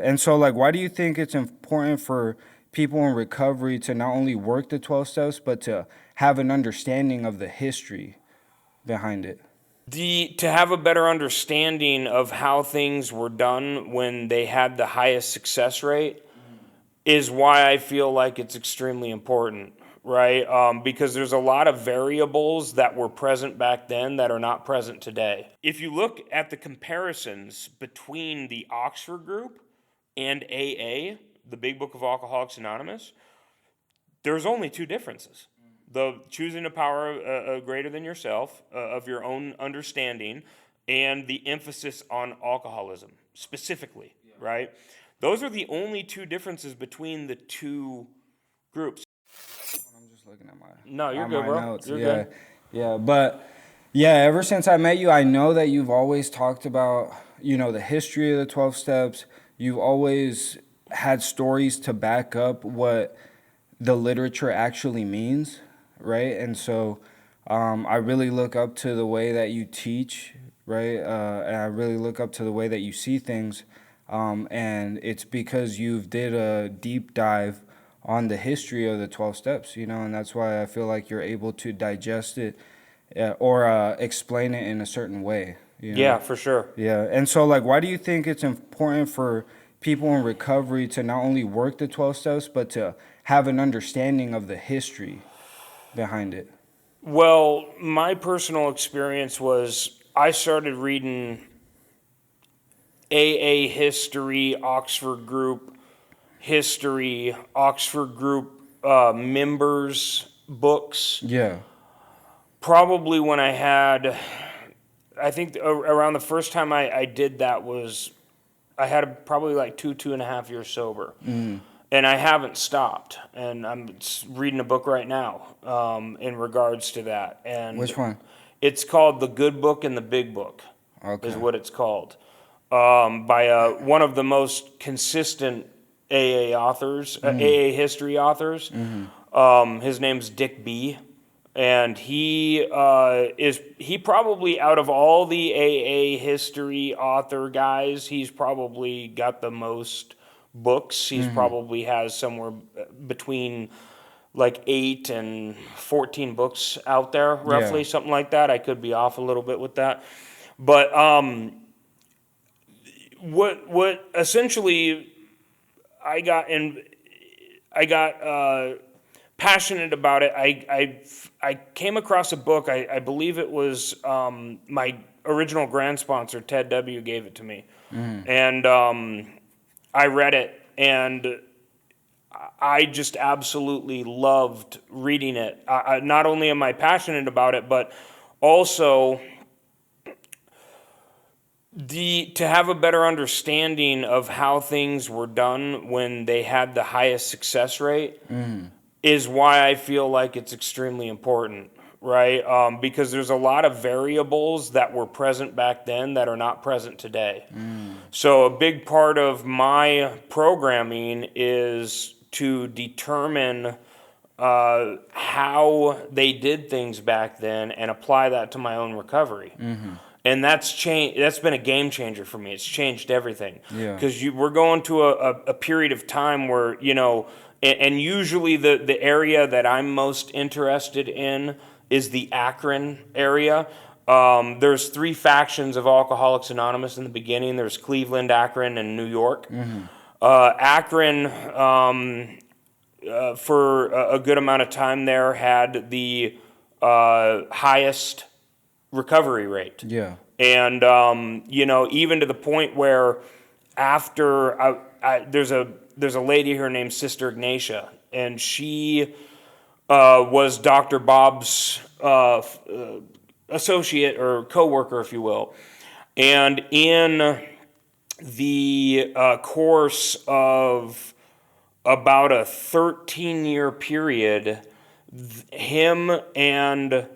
And so, like, why do you think it's important for people in recovery to not only work the 12 steps, but to have an understanding of the history behind it? To have a better understanding of how things were done when they had the highest success rate is why I feel like it's extremely important, right? Because there's a lot of variables that were present back then that are not present today. If you look at the comparisons between the Oxford group and AA, the Big Book of Alcoholics Anonymous, there's only two differences: the choosing a power greater than yourself, of your own understanding, and the emphasis on alcoholism specifically, right? Those are the only two differences between the two groups. I'm just looking at No, my you're on good, my bro. notes. You're Yeah, good. yeah, but yeah, ever since I met you, I know that you've always talked about, the history of the 12 steps. You've always had stories to back up what the literature actually means, right? And so I really look up to the way that you teach, right? And I really look up to the way that you see things. And it's because you've did a deep dive on the history of the 12 steps, and that's why I feel like you're able to digest it, or explain it in a certain way. Yeah, for sure. Yeah. And so, like, why do you think it's important for people in recovery to not only work the 12 steps, but to have an understanding of the history behind it? Well, my personal experience was I started reading AA history, Oxford group history, Oxford group members books. Yeah. Probably when I had, I think around the first time I did that was, I had probably like 2.5 years sober. And I haven't stopped. And I'm reading a book right now in regards to that. And Which one? it's called The Good Book and the Big Book, is Okay. what it's called, by one of the most consistent AA authors, AA history authors. His name's Dick B. And he probably, out of all the AA history author guys, he's probably got the most books. He's probably has somewhere between like 8 and 14 books out there, Yeah. roughly, something like that. I could be off a little bit with that. But what essentially I got in I got passionate about it. I came across a book. I believe it was my original grant sponsor, Ted W. gave it to me, and I read it, and I just absolutely loved reading it. Not only am I passionate about it, but also to have a better understanding of how things were done when they had the highest success rate is why I feel like it's extremely important, right? Because there's a lot of variables that were present back then that are not present today. So a big part of my programming is to determine how they did things back then and apply that to my own recovery. And that's changed. That's been a game changer for me. It's changed everything Yeah. because we're going to a period of time where and usually the area that I'm most interested in is the Akron area. There's three factions of Alcoholics Anonymous in the beginning. There's Cleveland, Akron, and New York. Akron, for a good amount of time there, had the highest recovery rate. Yeah. And even to the point where after there's a lady here named Sister Ignatia, and she was Dr. Bob's associate or coworker, if you will. And in the course of about a 13-year period, him and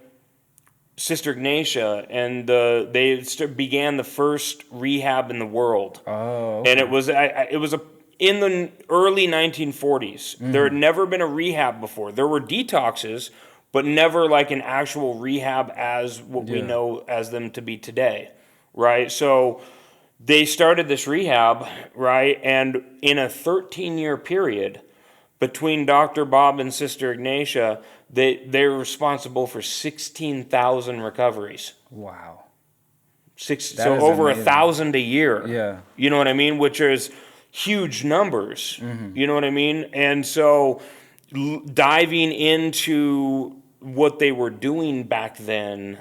Sister Ignatia and began the first rehab in the world. Oh, And okay. it was in the early 1940s. There had never been a rehab before. There were detoxes, but never like an actual rehab as what we Yeah. know as them to be today, right? So they started this rehab, right? And in a 13-year period between Dr. Bob and Sister Ignatia, they're responsible for 16,000 recoveries. Wow. So is over amazing. 1,000 a year. Yeah. You know what I mean? Which is huge numbers. Mm-hmm. You know what I mean? And so diving into what they were doing back then,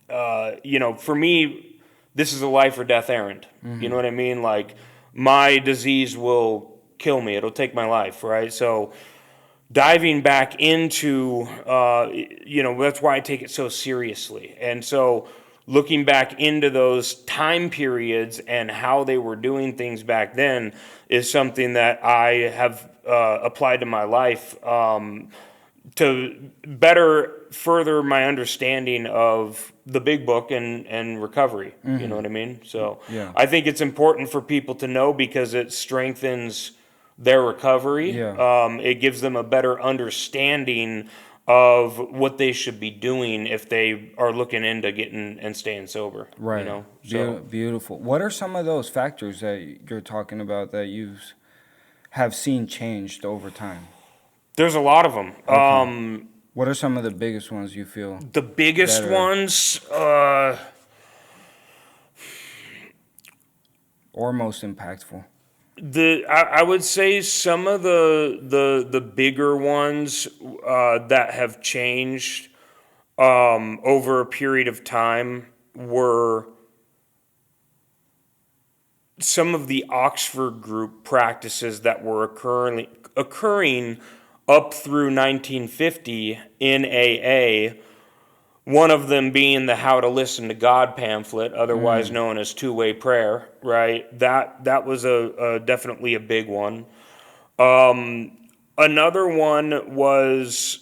for me, this is a life or death errand. Mm-hmm. You know what I mean? Like, my disease will kill me. It'll take my life, right? So diving back into, that's why I take it so seriously. And so looking back into those time periods and how they were doing things back then is something that I have applied to my life to better further my understanding of the big book and recovery. You know what I mean? So Yeah. I think it's important for people to know because it strengthens their recovery. Yeah. It gives them a better understanding of what they should be doing if they are looking into getting and staying sober. Right. You know? So Beautiful. What are some of those factors that you're talking about that you have seen changed over time? there's a lot of them. Okay. What are some of the biggest ones you feel? The biggest Better. ones, Or most impactful? I would say some of the bigger ones that have changed over a period of time were some of the Oxford group practices that were occurring up through 1950 in AA. One of them being the How to Listen to God pamphlet, otherwise known as two-way prayer, right? That was a definitely a big one. Another one was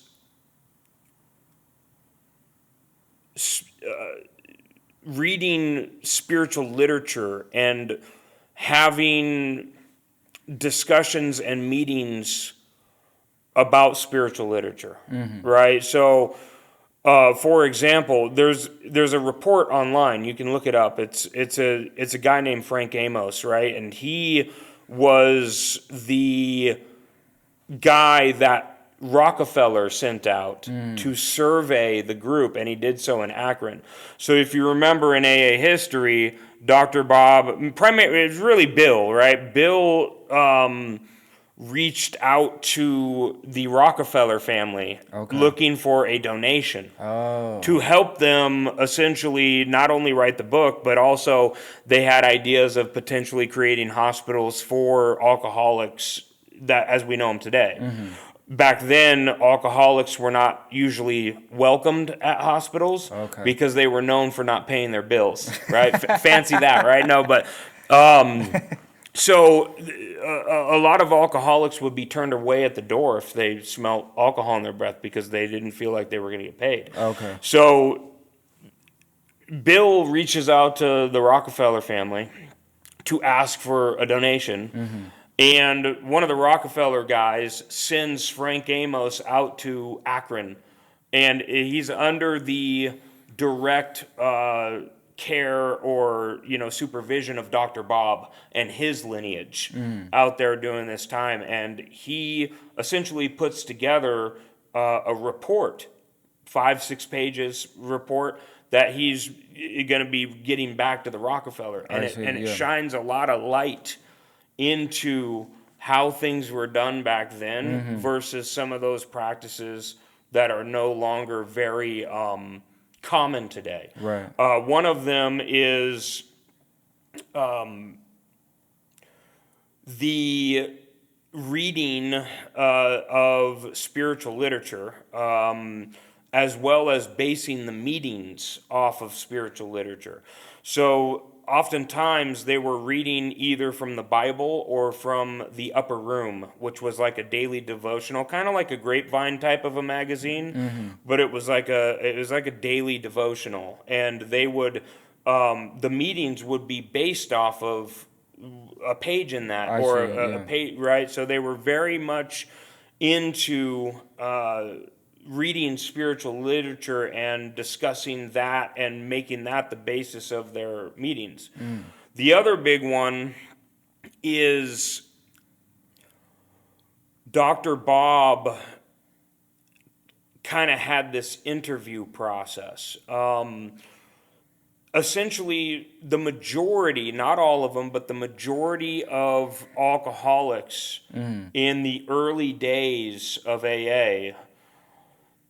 reading spiritual literature and having discussions and meetings about spiritual literature, right? So, for example, there's a report online. You can look it up. It's a guy named Frank Amos, right? And he was the guy that Rockefeller sent out to survey the group, and he did so in Akron. So if you remember in AA history, Dr. Bob, primarily it was really Bill, right? Bill reached out to the Rockefeller family looking for a donation to help them essentially not only write the book, but also they had ideas of potentially creating hospitals for alcoholics that as we know them today. Back then, alcoholics were not usually welcomed at hospitals because they were known for not paying their bills, right? Fancy that, right? No, but so a lot of alcoholics would be turned away at the door if they smelled alcohol in their breath because they didn't feel like they were going to get paid. Okay. So Bill reaches out to the Rockefeller family to ask for a donation. And one of the Rockefeller guys sends Frank Amos out to Akron. And he's under the direct care or supervision of Dr. Bob and his lineage out there during this time. And he essentially puts together a report, 5-6 pages report that he's going to be getting back to the Rockefeller. And it shines a lot of light into how things were done back then versus some of those practices that are no longer very common today. Right. One of them is the reading of spiritual literature, as well as basing the meetings off of spiritual literature. So oftentimes they were reading either from the Bible or from the Upper Room, which was like a daily devotional, kind of like a Grapevine type of a magazine, but it was like a daily devotional, and they would the meetings would be based off of a page in that a page, right? So they were very much into reading spiritual literature and discussing that and making that the basis of their meetings. The other big one is Dr. Bob kind of had this interview process. Essentially, the majority, not all of them, but the majority of alcoholics in the early days of AA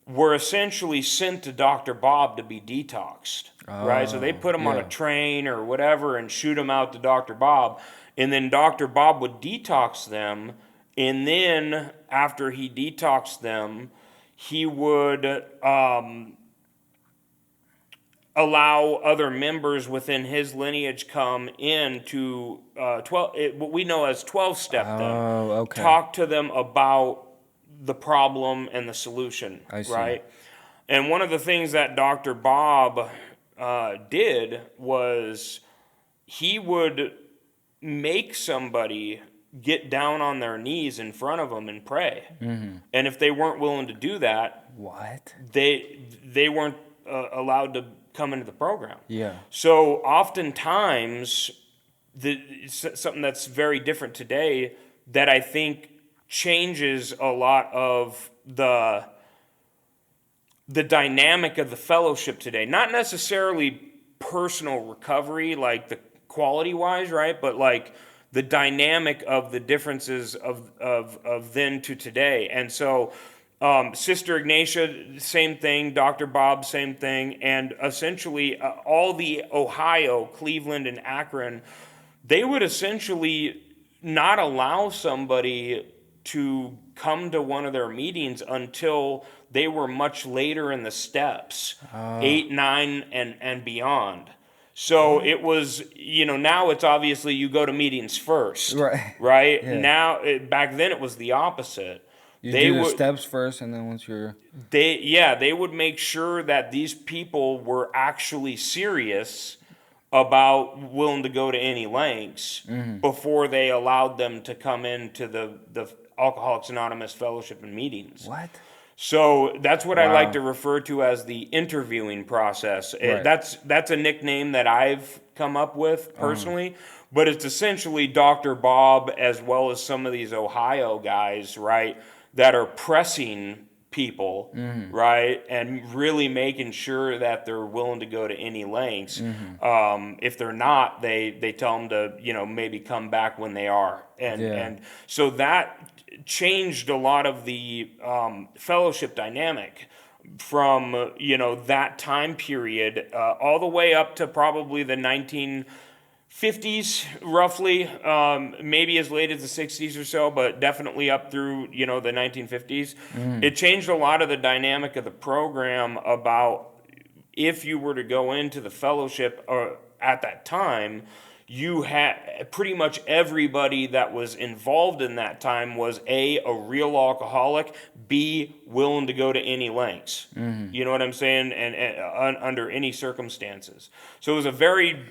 were essentially sent to Dr. Bob to be detoxed, right? So they put them on a train or whatever and shoot them out to Dr. Bob. And then Dr. Bob would detox them. And then after he detoxed them, he would allow other members within his lineage come in to what we know as 12-step them. Talk to them about the problem and the solution, right? And one of the things that Dr. Bob did was he would make somebody get down on their knees in front of them and pray. And if they weren't willing to do that, they weren't allowed to come into the program. So oftentimes, something that's very different today that I think changes a lot of the dynamic of the fellowship today. Not necessarily personal recovery, like the quality wise, right? But like the dynamic of the differences of then to today. And so Sister Ignatia, same thing. Dr. Bob, same thing. And essentially all the Ohio, Cleveland, and Akron, they would essentially not allow somebody to come to one of their meetings until they were much later in the steps, 8, 9, and beyond. So it was, now it's obviously you go to meetings first, right? Yeah. Now, back then it was the opposite. You do the steps first, and then once you're... They would make sure that these people were actually serious about willing to go to any lengths before they allowed them to come into the Alcoholics Anonymous Fellowship and meetings. What? So that's what I like to refer to as the interviewing process. That's a nickname that I've come up with personally, but it's essentially Dr. Bob as well as some of these Ohio guys, right, that are pressing people, right, and really making sure that they're willing to go to any lengths. If they're not, they tell them to, maybe come back when they are. And so that changed a lot of the fellowship dynamic from that time period all the way up to probably the 1950s, roughly, maybe as late as the 60s or so, but definitely up through the 1950s. It changed a lot of the dynamic of the program about if you were to go into the fellowship at that time. You had pretty much everybody that was involved in that time was a real alcoholic, B, willing to go to any lengths. You know what I'm saying? And under any circumstances. So it was a very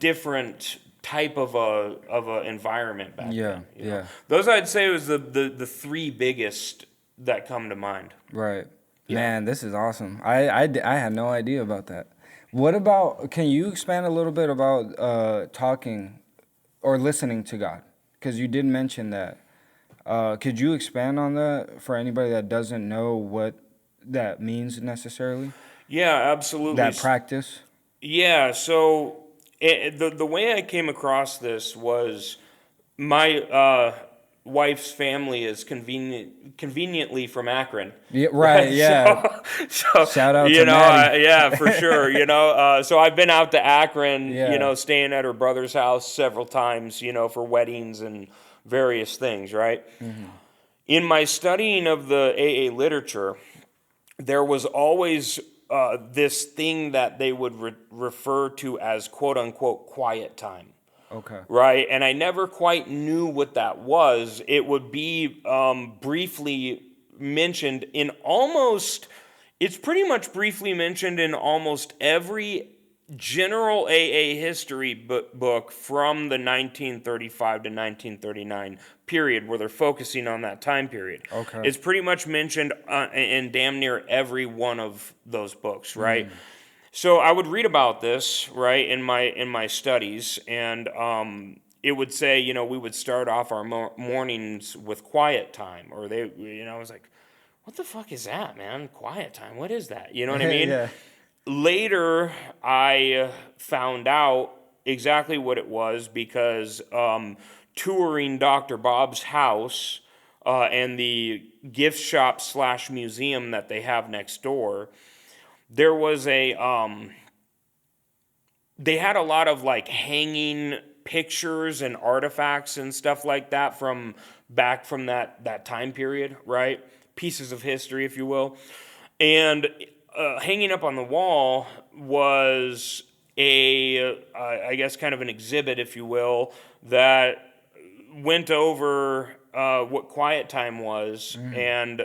different type of a environment back then. Yeah. Those I'd say was the three biggest that come to mind. Right. Yeah. Man, this is awesome. I had no idea about that. What about, can you expand a little bit about talking or listening to God? Because you did mention that. Could you expand on that for anybody that doesn't know what that means necessarily? Yeah, absolutely. That practice? Yeah, so the way I came across this was my wife's family is conveniently from Akron. Yeah, right. Yeah. So shout out to Maddie. Yeah, for sure. So I've been out to Akron, staying at her brother's house several times, for weddings and various things, right? In my studying of the AA literature, there was always this thing that they would refer to as quote unquote quiet time. Okay. Right, and I never quite knew what that was. It would be briefly mentioned in it's pretty much briefly mentioned in almost every general AA history book from the 1935 to 1939 period where they're focusing on that time period. Okay. It's pretty much mentioned in damn near every one of those books, right? So I would read about this, right, in my studies, and it would say, we would start off our mornings with quiet time, or I was like, what the fuck is that, man? Quiet time? What is that? You know what I mean? Yeah. Later, I found out exactly what it was because touring Dr. Bob's house and the gift shop slash museum that they have next door, there was they had a lot of like hanging pictures and artifacts and stuff like that from back from that time period, right? Pieces of history, if you will. And hanging up on the wall was I guess, kind of an exhibit, if you will, that went over what quiet time was, and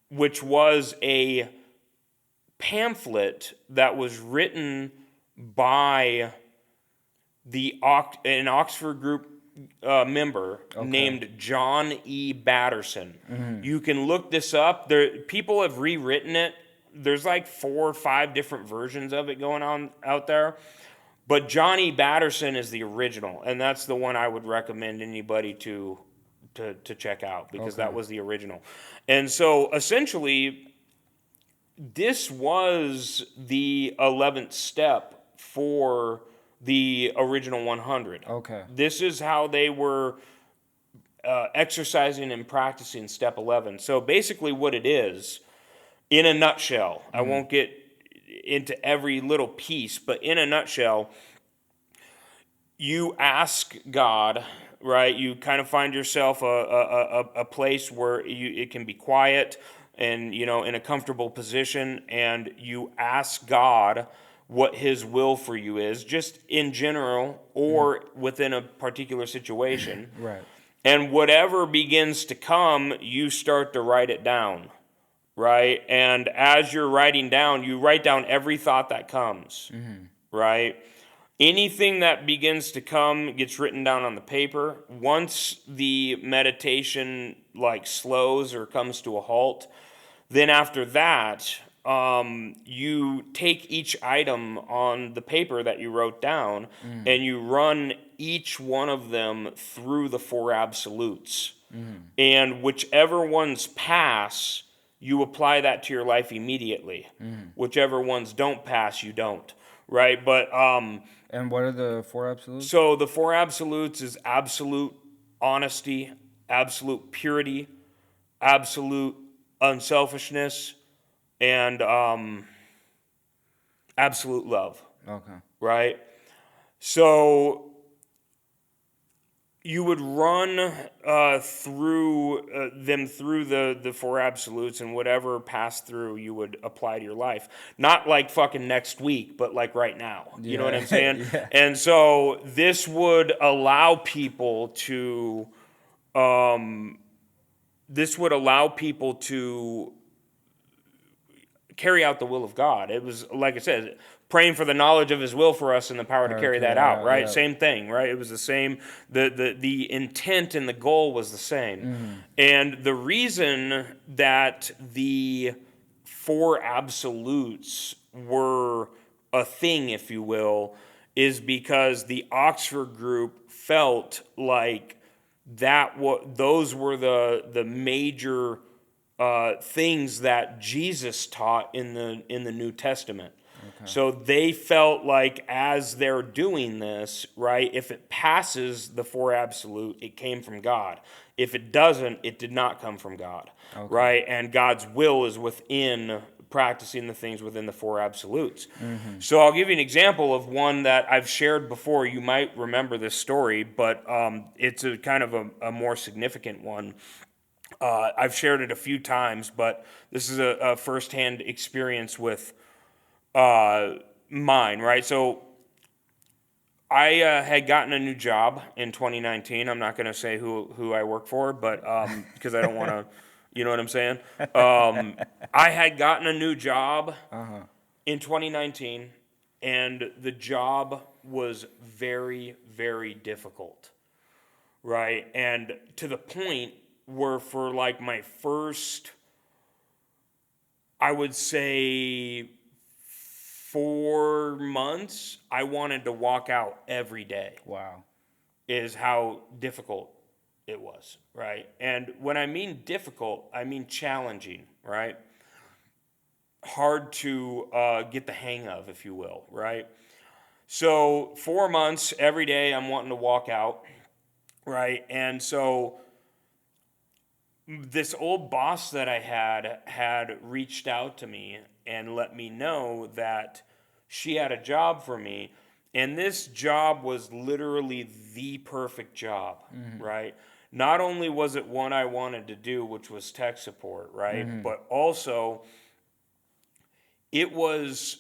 which was a pamphlet that was written by an Oxford group member named John E. Batterson. You can look this up. People have rewritten it. There's like 4 or 5 different versions of it going on out there. But John E. Batterson is the original, and that's the one I would recommend anybody to check out, because that was the original. And so essentially, this was the 11th step for the original 100. Okay. This is how they were exercising and practicing step 11. So basically, what it is, in a nutshell, I won't get into every little piece, but in a nutshell, you ask God, right? You kind of find yourself a place where it can be quiet and, in a comfortable position, and you ask God what his will for you is, just in general or within a particular situation. Right. And whatever begins to come, you start to write it down, right? And as you're writing down, you write down every thought that comes, right? Anything that begins to come gets written down on the paper. Once the meditation like slows or comes to a halt, then after that, you take each item on the paper that you wrote down and you run each one of them through the 4 absolutes. And whichever ones pass, you apply that to your life immediately. Whichever ones don't pass, you don't. Right? But And what are the 4 absolutes? so the 4 absolutes is absolute honesty, absolute purity, absolute unselfishness, and absolute love. Okay. Right? So you would run through them through the 4 absolutes, and whatever passed through you would apply to your life. Not like fucking next week, but like right now. You know what I'm saying? Yeah. And so this would allow people to carry out the will of God. It was, like I said, praying for the knowledge of his will for us and the power to carry that out, right? Yeah. Same thing, right? It was the same. The intent and the goal was the same. And the reason that the 4 absolutes were a thing, if you will, is because the Oxford group felt like those were the major things that Jesus taught in the New Testament. Okay. So they felt like as they're doing this, right, if it passes the 4 absolute, it came from God. If it doesn't, it did not come from God, right? And God's will is within practicing the things within the 4 absolutes. So I'll give you an example of one that I've shared before. You might remember this story, but it's a kind of a more significant one. I've shared it a few times, but this is a firsthand experience with mine, right? So I had gotten a new job in 2019. I'm not going to say who I work for, but because I don't want to, you know what I'm saying? I had gotten a new job in 2019, and the job was very, very difficult, right? And to the point where for like my first, I would say, 4 months, I wanted to walk out every day, Wow. is how difficult it was, right? And when I mean difficult, I mean challenging, right? Hard to get the hang of, if you will, right? So 4 months, every day I'm wanting to walk out, right? And so this old boss that I had reached out to me and let me know that she had a job for me, and this job was literally the perfect job, right? Not only was it one I wanted to do, which was tech support, right? But also it was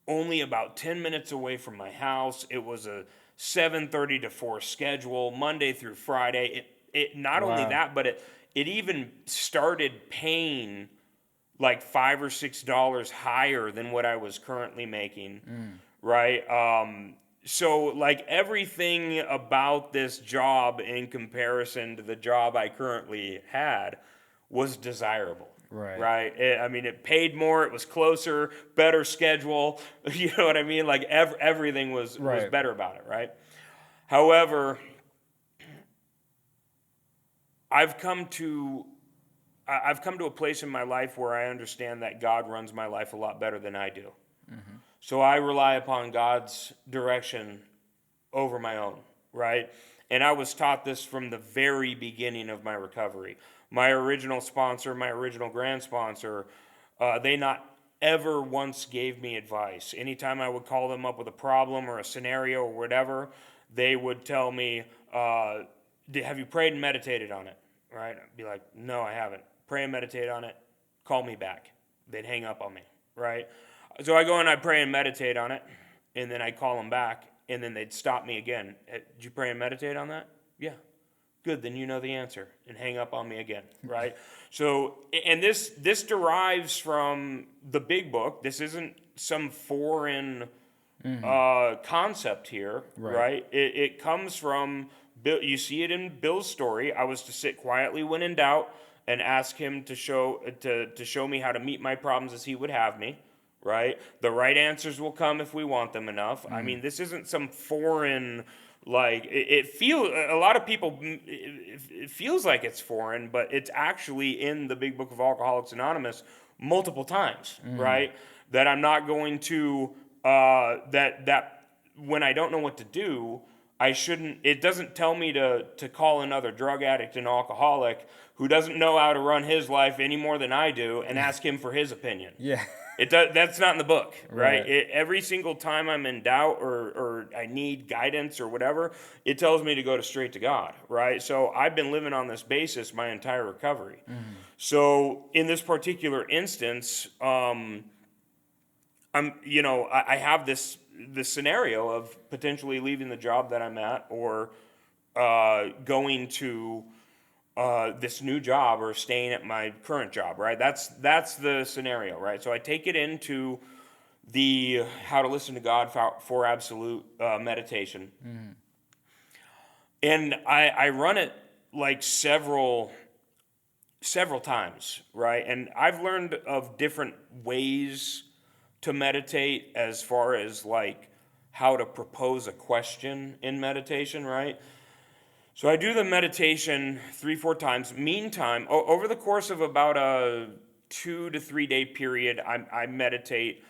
only about 10 minutes away from my house. It was a 7:30 to 4 schedule, Monday through Friday. It not only Wow. that, but it even started paying like $5 or $6 higher than what I was currently making, right? So like everything about this job in comparison to the job I currently had was desirable. Right. Right. I mean, it paid more. It was closer, better schedule. You know what I mean? Like everything was Right. better about it. Right. However, I've come to I've come to a place in my life where I understand that God runs my life a lot better than I do. So I rely upon God's direction over my own, right? And I was taught this from the very beginning of my recovery. My original sponsor, my original grand sponsor, they not ever once gave me advice. Anytime I would call them up with a problem or a scenario or whatever, they would tell me, have you prayed and meditated on it? Right? I'd be like, no, I haven't. Pray and meditate on it. Call me back. They'd hang up on me, right? So I go and I pray and meditate on it, and then I call them back, and then they'd stop me again. Did you pray and meditate on that? Yeah. Good, then you know the answer, and hang up on me again, right? So, and this derives from the big book. This isn't some foreign concept here, Right. right? It comes from Bill. You see it in Bill's story. I was to sit quietly when in doubt and ask him to show me how to meet my problems as he would have me. Right, the right answers will come if we want them enough. I mean, this isn't some foreign like it feels. A lot of people it feels like it's foreign, but it's actually in the Big Book of Alcoholics Anonymous multiple times. Right, that I'm not going to that when I don't know what to do, I shouldn't. It doesn't tell me to call another drug addict and alcoholic who doesn't know how to run his life any more than I do and ask him for his opinion. Yeah. It does, that's not in the book, right? Right. Every single time I'm in doubt or I need guidance or whatever, it tells me to go to straight to God, right? So I've been living on this basis my entire recovery. So in this particular instance, I have this scenario of potentially leaving the job that I'm at or going to this new job or staying at my current job, right? That's the scenario, right? So I take it into the How to Listen to God for Absolute meditation, and I run it like several times, right? And I've learned of different ways to meditate as far as like how to propose a question in meditation, right? So I do the meditation 3-4 times. Meantime, over the course of about a 2 to 3 day period, I meditate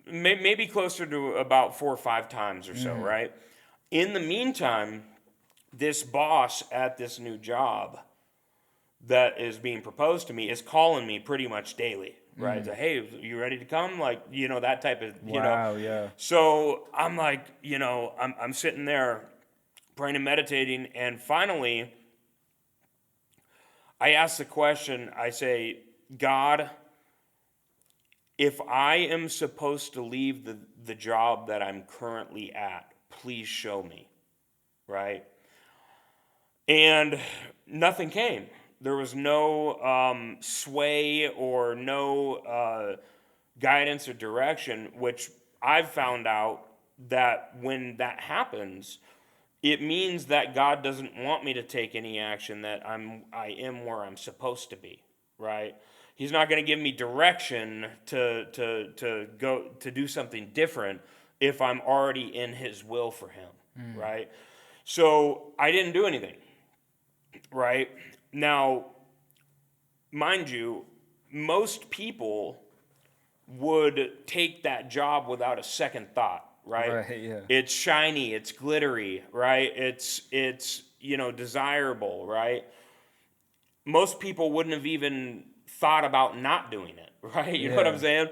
maybe closer to about 4 or 5 times or so, right? In the meantime, this boss at this new job that is being proposed to me is calling me pretty much daily, right? It's like, hey, you ready to come? Like, that type of, Wow. Yeah. So I'm like, I'm sitting there praying and meditating, and finally, I ask the question, I say, God, if I am supposed to leave the job that I'm currently at, please show me, right? And nothing came. There was no sway or no guidance or direction, which I've found out that when that happens, it means that God doesn't want me to take any action, that I am where I'm supposed to be, right? He's not going to give me direction to go to do something different if I'm already in his will for him, right? So I didn't do anything, right? Now, mind you, most people would take that job without a second thought, right? Right, yeah. It's shiny, it's glittery, right? It's desirable, right? Most people wouldn't have even thought about not doing it, right? You know what I'm Yeah. saying?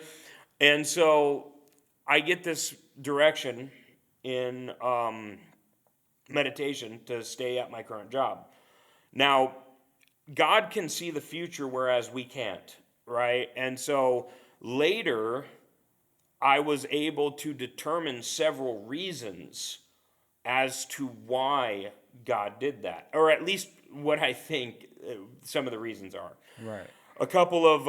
And so I get this direction in meditation to stay at my current job. Now, God can see the future, whereas we can't, right? And so later, I was able to determine several reasons as to why God did that, or at least what I think some of the reasons are. Right. A couple of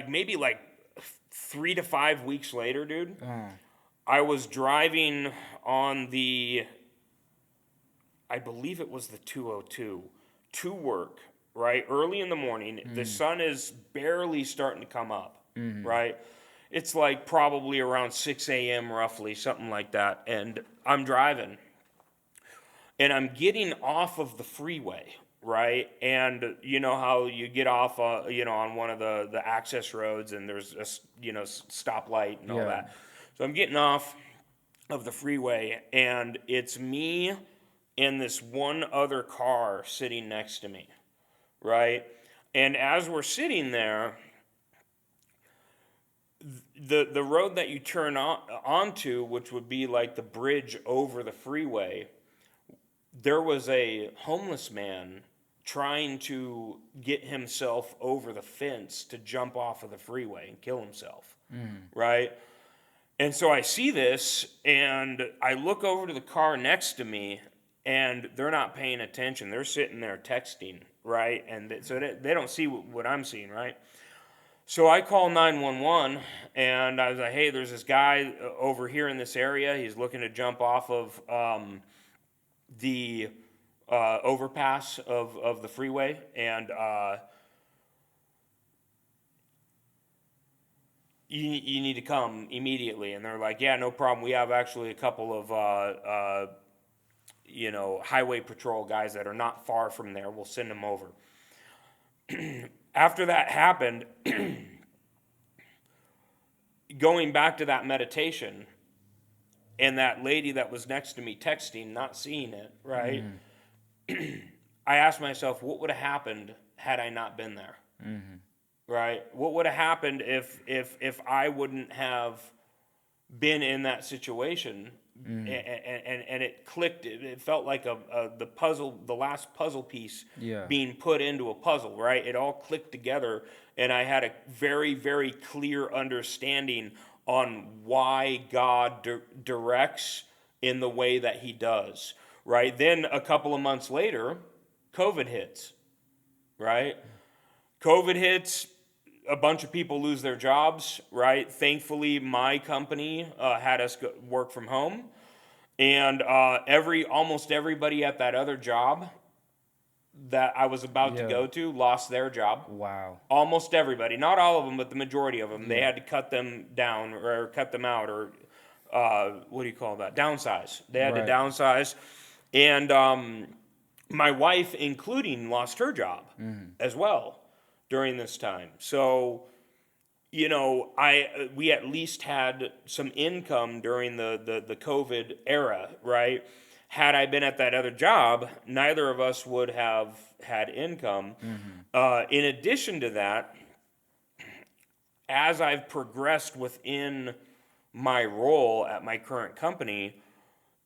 maybe 3 to 5 weeks later, dude, I was driving on I believe it was the 202 to work, right? Early in the morning. The sun is barely starting to come up, right? It's like probably around 6 a.m. roughly, something like that. And I'm driving. And I'm getting off of the freeway, right? And you know how you get off, on one of the access roads, and there's a stoplight and all Yeah. that. So I'm getting off of the freeway, and it's me and this one other car sitting next to me, right? And as we're sitting there, the road that you turn onto, which would be like the bridge over the freeway, there was a homeless man trying to get himself over the fence to jump off of the freeway and kill himself, right? And so I see this, and I look over to the car next to me, and they're not paying attention. They're sitting there texting, right? And so they don't see what I'm seeing, right? So I call 911, and I was like, hey, there's this guy over here in this area. He's looking to jump off of the overpass of the freeway, and you need to come immediately. And they're like, yeah, no problem. We have actually a couple of highway patrol guys that are not far from there. We'll send them over. After that happened, going back to that meditation, and that lady that was next to me texting, not seeing it, right? I asked myself, what would have happened had I not been there? Right? What would have happened if I wouldn't have been in that situation? And it clicked. It felt like the last puzzle piece Yeah. being put into a puzzle, right? It all clicked together, and I had a very, very clear understanding on why God directs in the way that he does, right? Then a couple of months later, COVID hits, right? COVID hits, a bunch of people lose their jobs, right? Thankfully, my company had us work from home, and almost everybody at that other job that I was about to Yeah. go to lost their job. Wow. Almost everybody, not all of them, but the majority of them. They Yeah. had to cut them down or cut them out, or what do you call that? Downsize. They had to Right. downsize, and my wife, including, lost her job as well during this time. So, we at least had some income during the COVID era, right? Had I been at that other job, neither of us would have had income. In addition to that, as I've progressed within my role at my current company,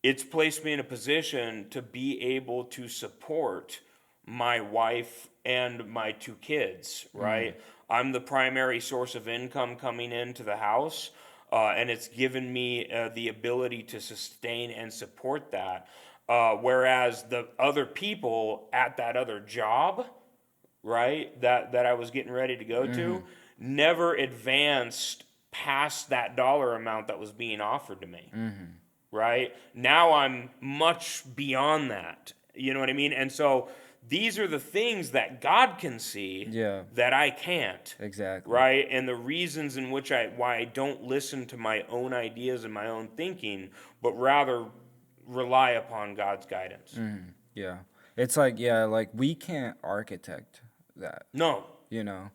it's placed me in a position to be able to support my wife and my 2 kids, right? I'm the primary source of income coming into the house, and it's given me the ability to sustain and support that. Whereas the other people at that other job, right, that I was getting ready to go to, never advanced past that dollar amount that was being offered to me. Right? Now I'm much beyond that. You know what I mean? And so these are the things that God can see Yeah. that I can't. Exactly. Right? And the reasons in which why I don't listen to my own ideas and my own thinking, but rather rely upon God's guidance. Yeah. It's like, yeah, like we can't architect that, No. you know?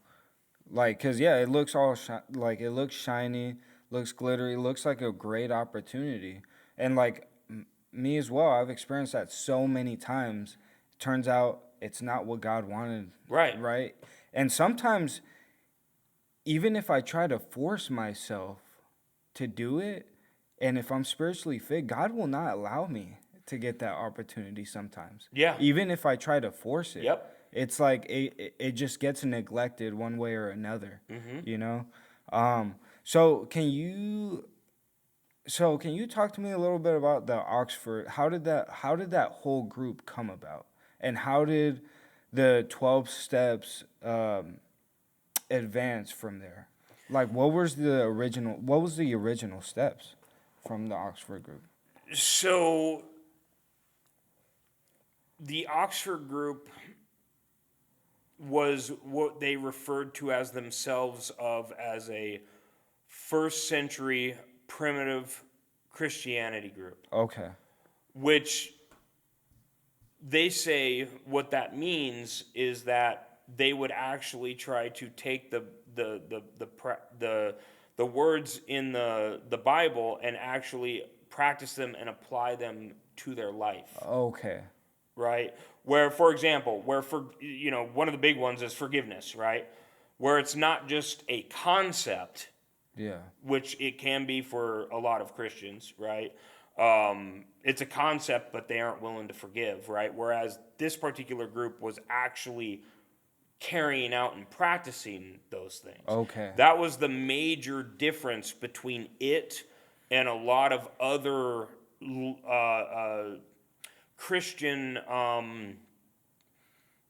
Like, cause yeah, it looks all like it looks shiny, looks glittery, looks like a great opportunity, and like me as well, I've experienced that so many times. Turns out it's not what God wanted, Right. right? And sometimes, even if I try to force myself to do it, and if I'm spiritually fit, God will not allow me to get that opportunity sometimes. Yeah. Even if I try to force it. Yep. It's like it just gets neglected one way or another, you know? Um, so can you talk to me a little bit about the Oxford? How did that whole group come about? And how did the 12 steps advance from there? Like what was the original steps from the Oxford group? So the Oxford group was what they referred to as themselves as a first century primitive Christianity group, Okay. which they say what that means is that they would actually try to take the words in the Bible and actually practice them and apply them to their life. Okay. Right? Where, for example, one of the big ones is forgiveness, right? Where it's not just a concept, Yeah. which it can be for a lot of Christians, right? It's a concept, but they aren't willing to forgive, right? Whereas this particular group was actually carrying out and practicing those things. Okay. That was the major difference between it and a lot of other Christian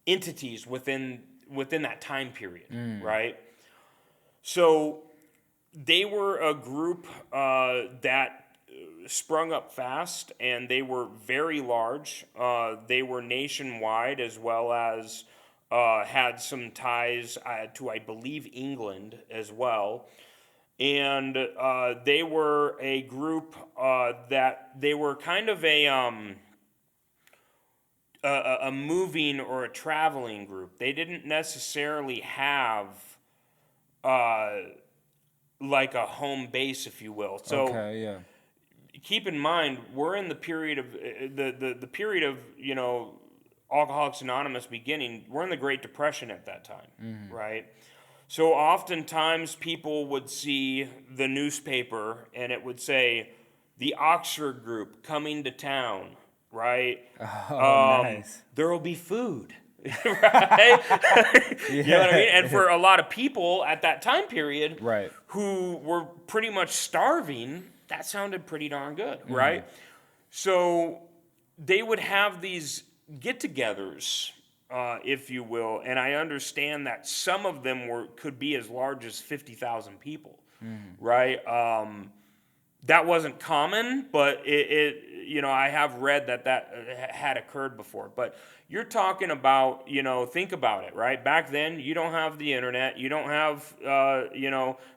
entities within that time period, right? So they were a group that sprung up fast, and they were very large. They were nationwide, as well as had some ties to, I believe, England as well. And they were a group that they were kind of a moving or a traveling group. They didn't necessarily have uh, like a home base, if you will. So Okay, yeah. keep in mind, we're in the period of the period of Alcoholics Anonymous beginning. We're in the Great Depression at that time, right? So oftentimes people would see the newspaper and it would say the Oxford group coming to town, right? Oh, nice. There will be food, right? You know what I mean? And for a lot of people at that time period, Right. who were pretty much starving, that sounded pretty darn good, right? So they would have these get-togethers, if you will, and I understand that some of them could be as large as 50,000 people, right? That wasn't common, but I have read that had occurred before. But you're talking about, think about it, right? Back then, you don't have the internet, you don't have,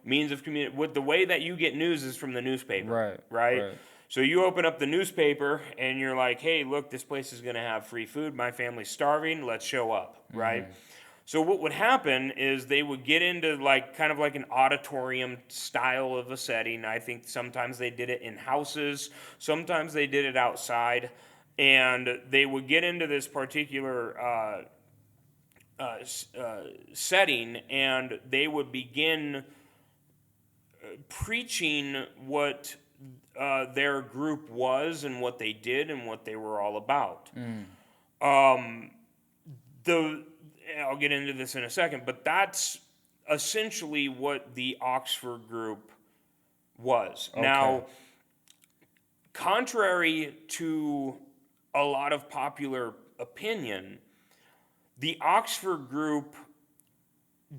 means of communication. With the way that you get news is from the newspaper, right? So you open up the newspaper and you're like, hey, look, this place is going to have free food. My family's starving. Let's show up, right? So what would happen is they would get into kind of like an auditorium style of a setting. I think sometimes they did it in houses. Sometimes they did it outside. And they would get into this particular setting, and they would begin preaching what their group was and what they did and what they were all about. I'll get into this in a second, but that's essentially what the Oxford group was. Okay. Now, contrary to a lot of popular opinion, the Oxford group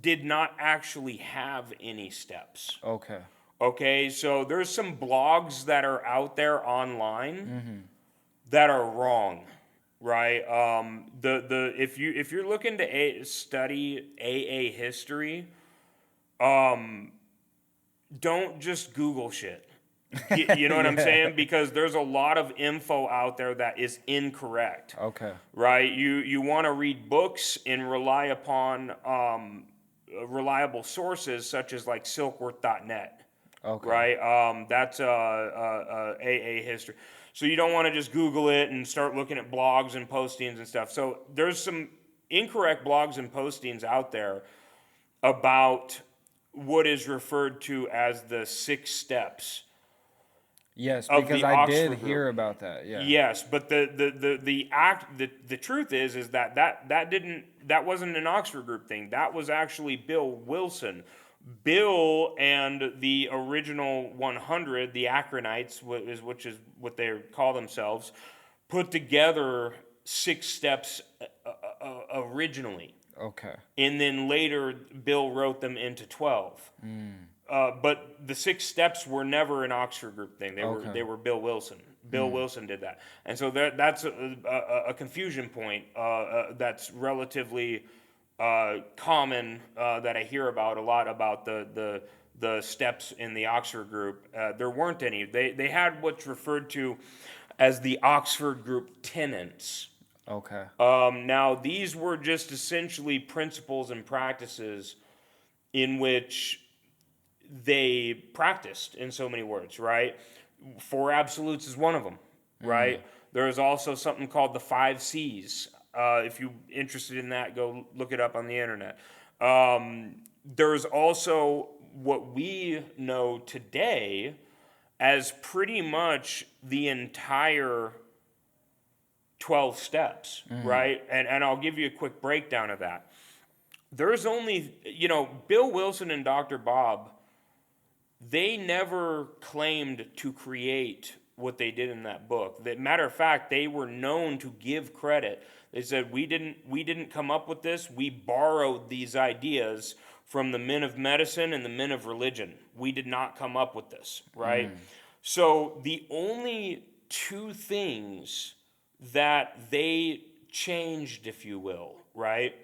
did not actually have any steps. Okay, so there's some blogs that are out there online that are wrong, right? If you're looking to study AA history, don't just Google shit. You know what I'm Yeah. saying? Because there's a lot of info out there that is incorrect, Okay. right? You want to read books and rely upon reliable sources such as like Silkworth.net, Okay. right? That's AA history. So you don't want to just Google it and start looking at blogs and postings and stuff. So there's some incorrect blogs and postings out there about what is referred to as the 6 steps Yes, of because the I did Oxford hear group. about that. Yeah. Yes, but the truth is that wasn't an Oxford group thing. That was actually Bill Wilson. Bill and the original 100, the Akronites, which is what they call themselves, put together 6 steps originally, Okay. and then later Bill wrote them into 12. But the 6 steps were never an Oxford group thing. Okay. They were Bill Wilson. Bill Wilson did that, and so that's a confusion point that's relatively common that I hear about a lot about the steps in the Oxford group. There weren't any. They had what's referred to as the Oxford group tenets. Okay. Now these were just essentially principles and practices in which they practiced, in so many words, right? Four absolutes is one of them, right? There is also something called the 5 C's. If you're interested in that, go look it up on the internet. There's also what we know today as pretty much the entire 12 steps, right? And I'll give you a quick breakdown of that. There's only, Bill Wilson and Dr. Bob, they never claimed to create what they did in that book. That matter of fact, they were known to give credit. They said we didn't come up with this. We borrowed these ideas from the men of medicine and the men of religion. We did not come up with this, right? So the only two things that they changed, if you will, right,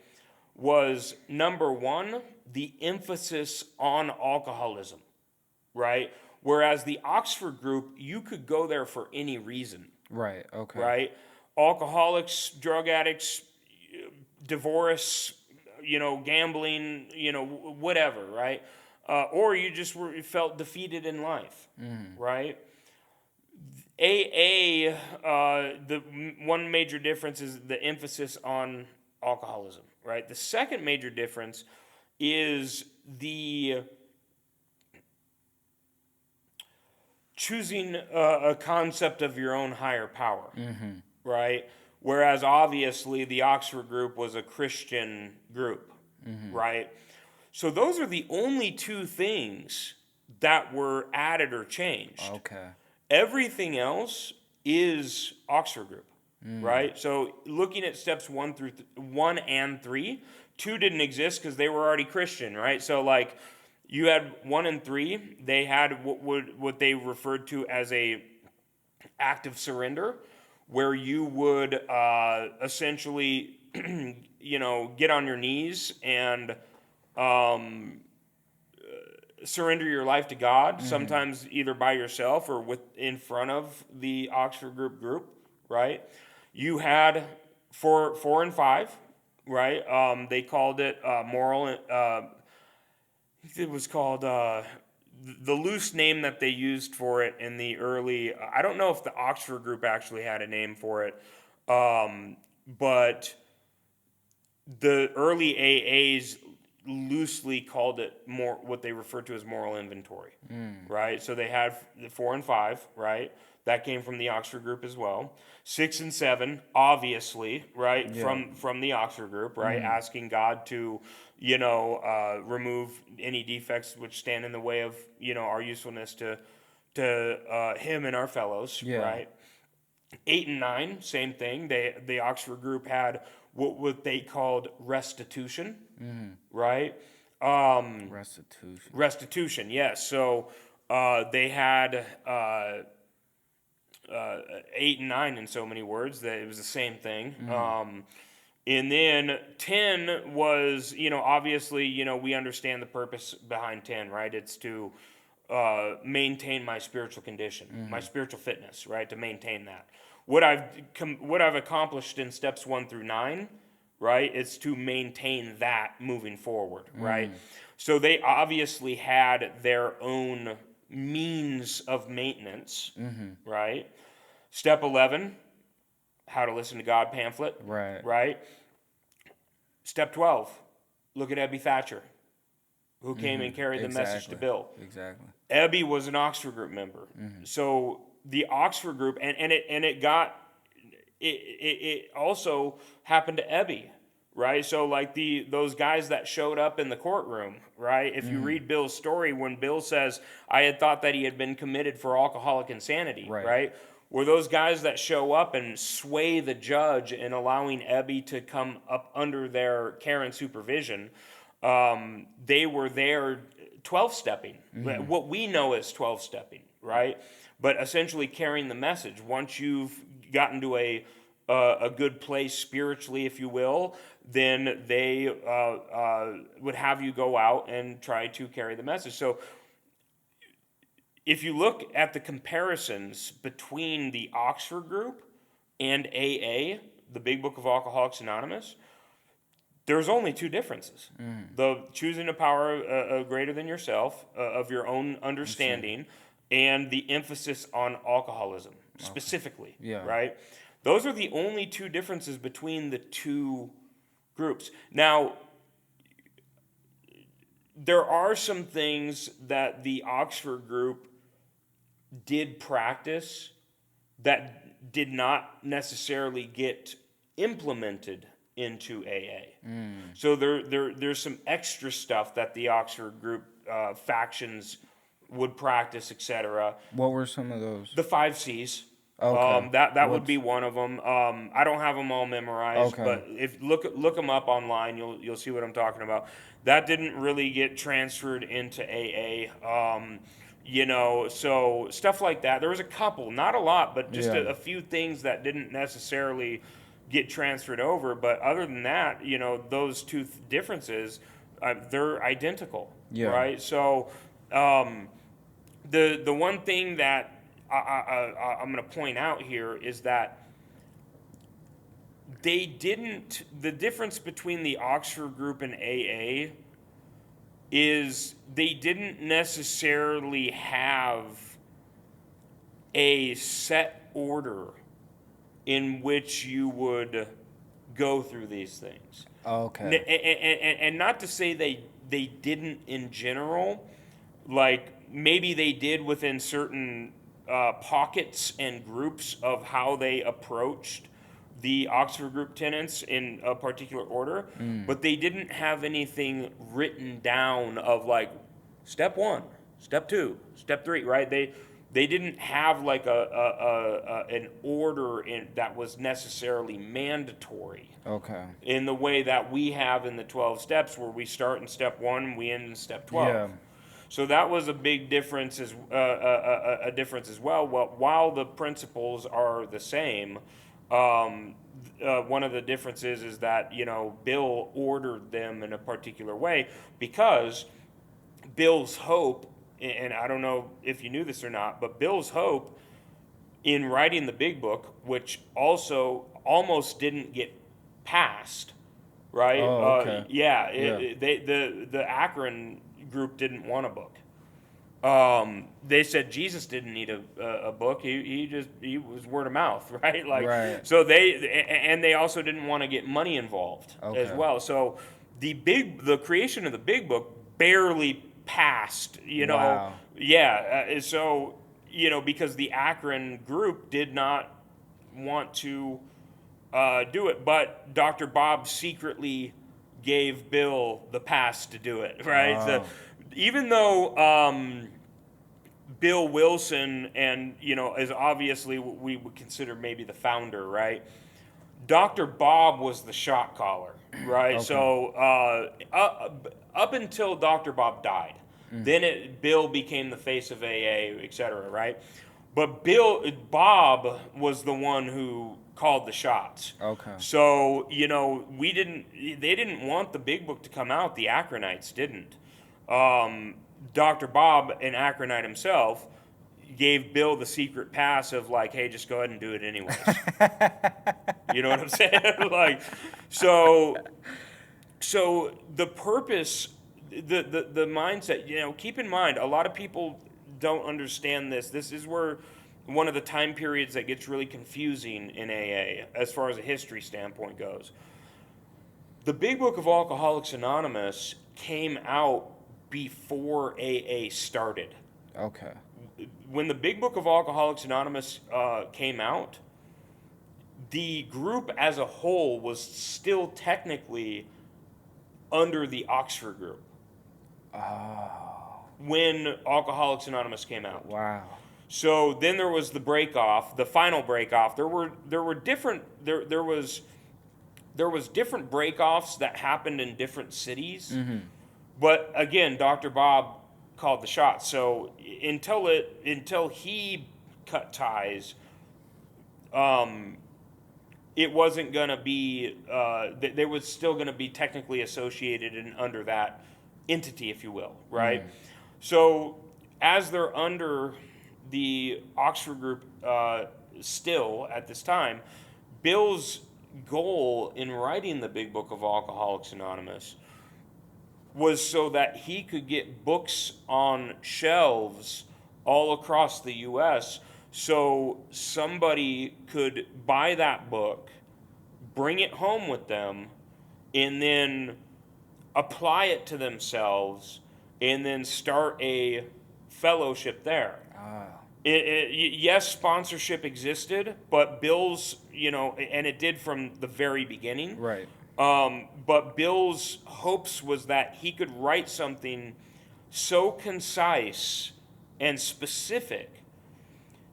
was number one, the emphasis on alcoholism, right? Whereas the Oxford group, you could go there for any reason, Right. Okay. right? Alcoholics, drug addicts, divorce, gambling, whatever, right? Or you just felt defeated in life, right? AA, the one major difference is the emphasis on alcoholism, right? The second major difference is the choosing a concept of your own higher power, right? Whereas obviously the Oxford group was a Christian group, right? So those are the only two things that were added or changed. Okay. Everything else is Oxford group, right? So looking at steps 1 and 3, 2 didn't exist because they were already Christian, right? So like you had 1 and 3, they had what they referred to as a active surrender, where you would essentially, get on your knees and surrender your life to God, sometimes either by yourself or in front of the Oxford group, right? You had 4 and 5, right? They called it moral. It was called the loose name that they used for it in the early. I don't know if the Oxford group actually had a name for it, but the early AAs loosely called it more what they referred to as moral inventory, right? So they had the 4 and 5, right? That came from the Oxford group as well. 6 and 7, obviously, right, Yeah. from the Oxford group, right, asking God to, remove any defects which stand in the way of our usefulness to Him and our fellows, Yeah. right? 8 and 9, same thing. The Oxford group had what they called restitution, right? Restitution. Restitution, yes. So they had 8 and 9 in so many words that it was the same thing. And then 10 was, obviously, we understand the purpose behind 10, right? It's to maintain my spiritual condition, my spiritual fitness, right? To maintain that. What I've accomplished in steps 1 through 9, right? It's to maintain that moving forward, right? So they obviously had their own means of maintenance, right? Step 11, how to listen to God pamphlet, Right. right? Step 12, look at Ebby Thatcher, who came and carried the message to Bill. Exactly. Ebby was an Oxford Group member. So the Oxford Group, and it also happened to Ebby, right? So like those guys that showed up in the courtroom, right? If you read Bill's story, when Bill says, I had thought that he had been committed for alcoholic insanity, right? Were those guys that show up and sway the judge in allowing Ebby to come up under their care and supervision. They were there 12-stepping, what we know as 12-stepping, right? But essentially carrying the message. Once you've gotten to a good place spiritually, if you will, then they would have you go out and try to carry the message. So if you look at the comparisons between the Oxford Group and AA, the Big Book of Alcoholics Anonymous, there's only two differences. The choosing a power greater than yourself, of your own understanding, and the emphasis on alcoholism specifically, right? Those are the only two differences between the two groups. Now, there are some things that the Oxford Group did practice that did not necessarily get implemented into AA. So there's some extra stuff that the Oxford Group factions would practice, etc. What were some of those? The 5 C's. Okay. That would be one of them. I don't have them all memorized, Okay. but if look them up online, you'll see what I'm talking about. That didn't really get transferred into AA. So stuff like that. There was a couple, not a lot, but just a few things that didn't necessarily get transferred over. But other than that, those two differences, they're identical, right? So the one thing that I'm going to point out here is that the difference between the Oxford Group and AA is they didn't necessarily have a set order in which you would go through these things. Okay. And not to say they didn't in general, like maybe they did within certain pockets and groups of how they approached the Oxford Group tenets in a particular order, but they didn't have anything written down of like step 1, step 2, step 3, right? They didn't have like an order that was necessarily mandatory. Okay. In the way that we have in the 12 steps, where we start in step 1, we end in step 12. Yeah. So that was a big difference as a difference as well. While the principles are the same, one of the differences is that Bill ordered them in a particular way because Bill's hope, and I don't know if you knew this or not, but Bill's hope in writing the Big Book, which also almost didn't get passed, right? Oh, okay. The Akron group didn't want a book. They said Jesus didn't need a book. He was word of mouth, right? Right. So they also didn't want to get money involved as well. So the creation of the Big Book barely passed. Wow. Yeah. So because the Akron group did not want to do it, but Dr. Bob secretly gave Bill the pass to do it, right? Wow. So, even though Bill Wilson is obviously what we would consider maybe the founder, right? Dr. Bob was the shot caller, right? Okay. So up until Dr. Bob died, then Bill became the face of AA, et cetera, right? But Bob was the one who called the shots. Okay. So, they didn't want the big book to come out. The Akronites didn't. Dr. Bob, an Akronite himself, gave Bill the secret pass of like, hey, just go ahead and do it anyways. You know what I'm saying? Like, so the purpose, the mindset, keep in mind, a lot of people don't understand this. This is where one of the time periods that gets really confusing in AA as far as a history standpoint goes. The Big Book of Alcoholics Anonymous came out before AA started. Okay. When the Big Book of Alcoholics Anonymous came out, the group as a whole was still technically under the Oxford group. Oh. When Alcoholics Anonymous came out. Wow. So then there was the break off, the final break off. There was different break offs that happened in different cities. Mm-hmm. But again, Dr. Bob called the shots. So until he cut ties, it wasn't going to be, they was still going to be technically associated and under that entity, if you will, right? So as they're under the Oxford group still at this time, Bill's goal in writing the Big Book of Alcoholics Anonymous was so that he could get books on shelves all across the U.S. so somebody could buy that book, bring it home with them, and then apply it to themselves, and then start a fellowship there. Yes, sponsorship existed, but Bill's, and it did from the very beginning. Right. But Bill's hopes was that he could write something so concise and specific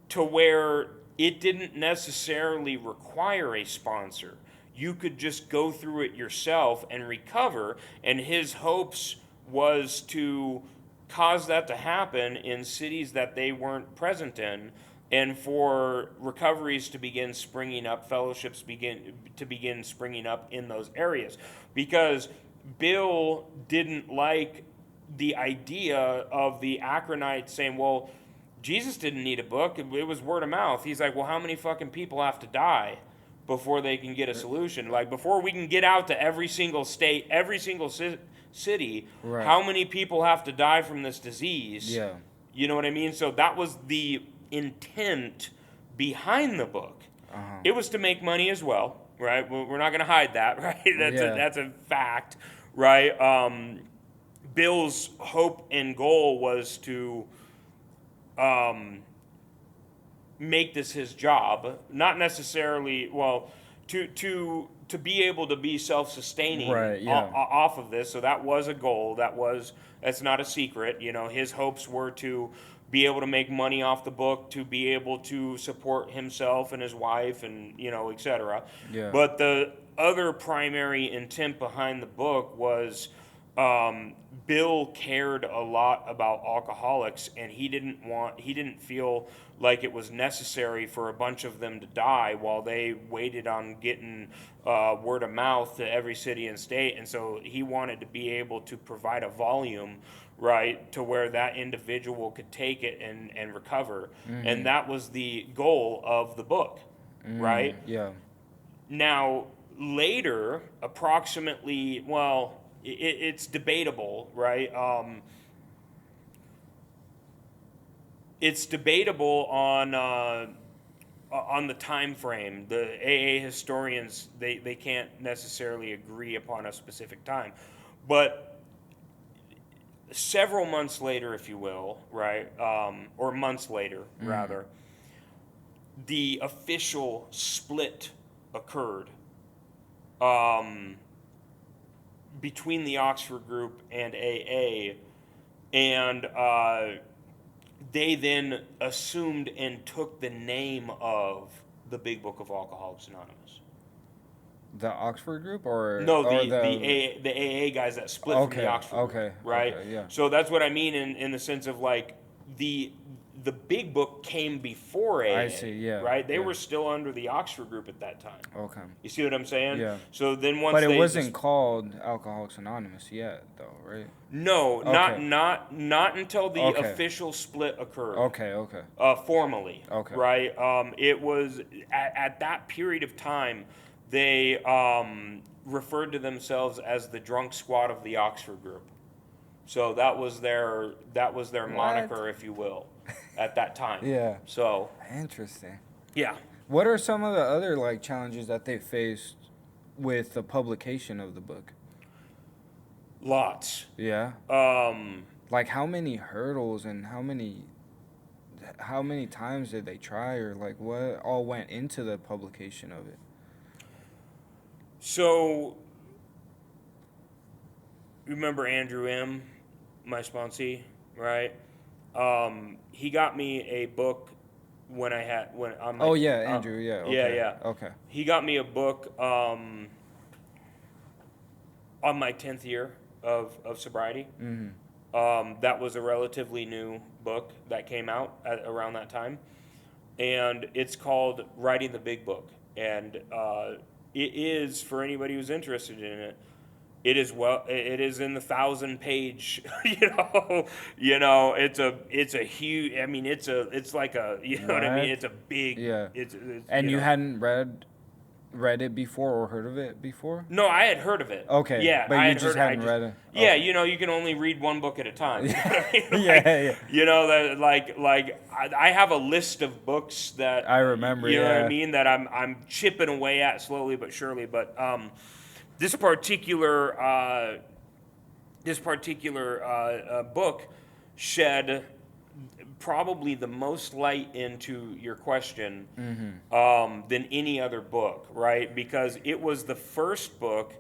to where it didn't necessarily require a sponsor. You could just go through it yourself and recover, and his hopes was to cause that to happen in cities that they weren't present in, and for recoveries to begin springing up, fellowships to begin springing up in those areas. Because Bill didn't like the idea of the Akronites saying, well, Jesus didn't need a book, it was word of mouth. He's like, well, how many fucking people have to die before they can get a solution? Like, before we can get out to every single state, every single city, right, how many people have to die from this disease? Yeah. You know what I mean? So that was the intent behind the book. It was to make money as well, right? We're not going to hide that, right? That's a fact, right? Bill's hope and goal was to make this his job, not necessarily, well, to be able to be self-sustaining, right, yeah, off of this. So that was a goal. That's not a secret. His hopes were to be able to make money off the book, to be able to support himself and his wife, and et cetera. Yeah. But the other primary intent behind the book was, Bill cared a lot about alcoholics, and he didn't feel like it was necessary for a bunch of them to die while they waited on getting word of mouth to every city and state. And so he wanted to be able to provide a volume, right, to where that individual could take it and recover. Mm-hmm. And that was the goal of the book, right? Yeah. Now, later, approximately, well, it's debatable, right? It's debatable on the time frame. The AA historians, they can't necessarily agree upon a specific time, but several months later, if you will, right, or months later, rather, the official split occurred between the Oxford group and AA, and they then assumed and took the name of the Big Book of Alcoholics Anonymous. The Oxford group, or no, or the AA guys that split from the Oxford group, right? Okay, yeah. So that's what I mean in the sense of like the the big book came before AA. I see, yeah, Right? They yeah. were still under the Oxford group at that time. Okay. You see what I'm saying? Yeah. So then once But it they wasn't called Alcoholics Anonymous yet, though, right? no, Okay. not until the Okay. official split occurred. Okay. Okay. Formally. Okay. Right. It was at that period of time they referred to themselves as the drunk squad of the Oxford group. So that was their moniker, if you will, at that time. Yeah. So Interesting. yeah. What are some of the other like challenges that they faced with the publication of the book? Lots. Yeah. Um, Like how many hurdles and how many times did they try, or like what all went into the publication of it? so remember Andrew M., my sponsee, right? He got me a book when on my Oh yeah, Andrew. Yeah. Okay. yeah. Okay. He got me a book on my 10th year of sobriety. That was a relatively new book that came out around that time, and it's called Writing the Big Book. And it is, for anybody who's interested in it, it is in the 1,000-page. It's a huge. I mean, it's like a. You know what I mean? What? It's a big. Yeah. It's And you know. hadn't read it before or heard of it before? No, I had heard of it. Okay, Yeah, but I you had just heard hadn't read it? Yeah, Okay. you can only read one book at a time. You know what I mean? Yeah. That like I have a list of books that I remember, You know what yeah. I mean? That I'm chipping away at slowly but surely. But this particular book shed probably the most light into your question than any other book, right? Because it was the first book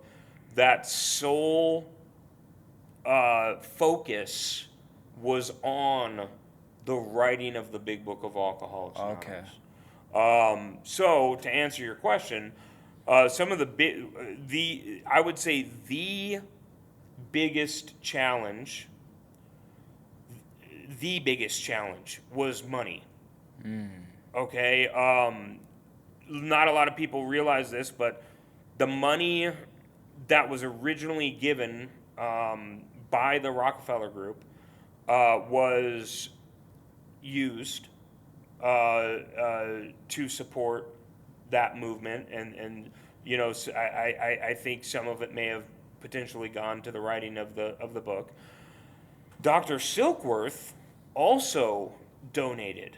that sole focus was on the writing of the Big Book of Alcoholics Anonymous. Okay. So to answer your question, some of I would say the biggest challenge was money. Okay. Not a lot of people realize this, but the money that was originally given by the Rockefeller Group was used to support that movement, and I think some of it may have potentially gone to the writing of the book. Dr. Silkworth also donated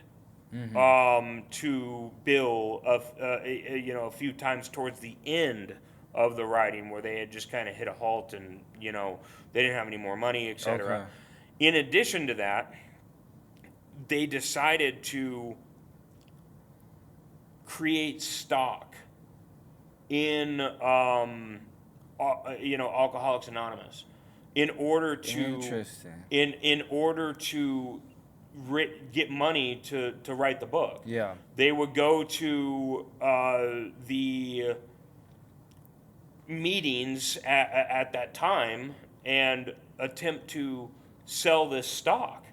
to Bill a few times towards the end of the writing, where they had just kind of hit a halt, and they didn't have any more money, etc. Okay. In addition to that, they decided to create stock in Alcoholics Anonymous in order to Interesting. in order to get money to write the book. Yeah. They would go to the meetings at that time and attempt to sell this stock.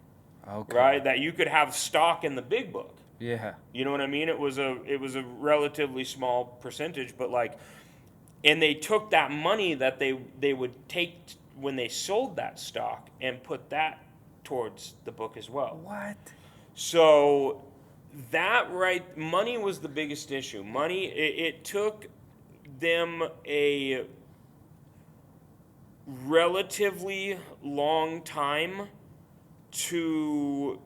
Okay. Right, that you could have stock in the Big Book. Yeah. You know what I mean? It was a relatively small percentage, but and they took that money that they would take when they sold that stock and put that towards the book as well. What? So money was the biggest issue. Money, it took them a relatively long time to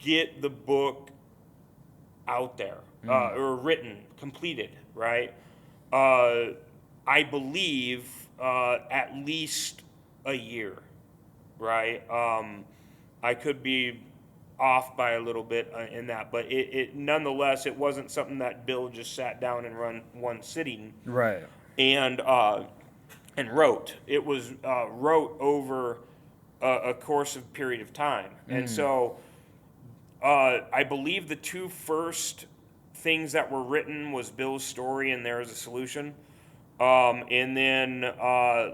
get the book out there or written, completed, right? I believe at least a year, right? I could be off by a little bit in that, but it nonetheless, it wasn't something that Bill just sat down and run one sitting Right. and wrote. It was wrote over a course of period of time. And so I believe the two first things that were written was Bill's story and There Is a Solution. And then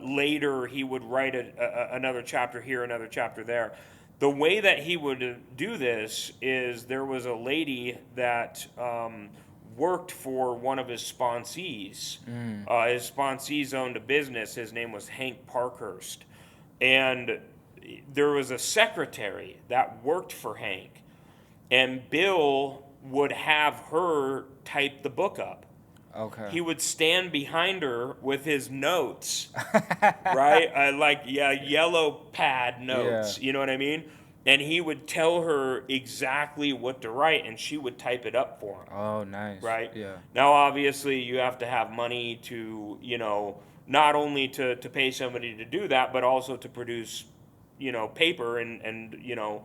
later he would write another chapter here, another chapter there. the way that he would do this is there was a lady that worked for one of his sponsees. His sponsees owned a business. His name was Hank Parkhurst. And there was a secretary that worked for Hank. And Bill would have her type the book up. Okay. He would stand behind her with his notes, right? Yellow pad notes, Yeah. you know what I mean? And he would tell her exactly what to write, and she would type it up for him, Oh, nice. right? Yeah. Now, obviously, you have to have money to, not only to pay somebody to do that, but also to produce, paper and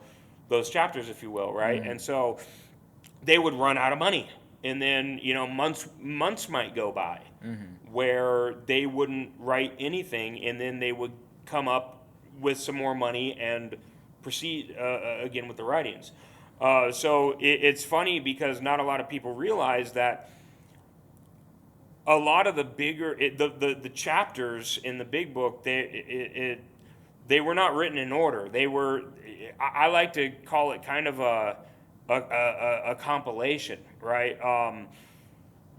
those chapters, if you will, right? And so they would run out of money, and then months might go by where they wouldn't write anything, and then they would come up with some more money and proceed again with the writings. So it's funny because not a lot of people realize that a lot of the bigger the chapters in the big book, they were not written in order. They were, I like to call it kind of a compilation, right?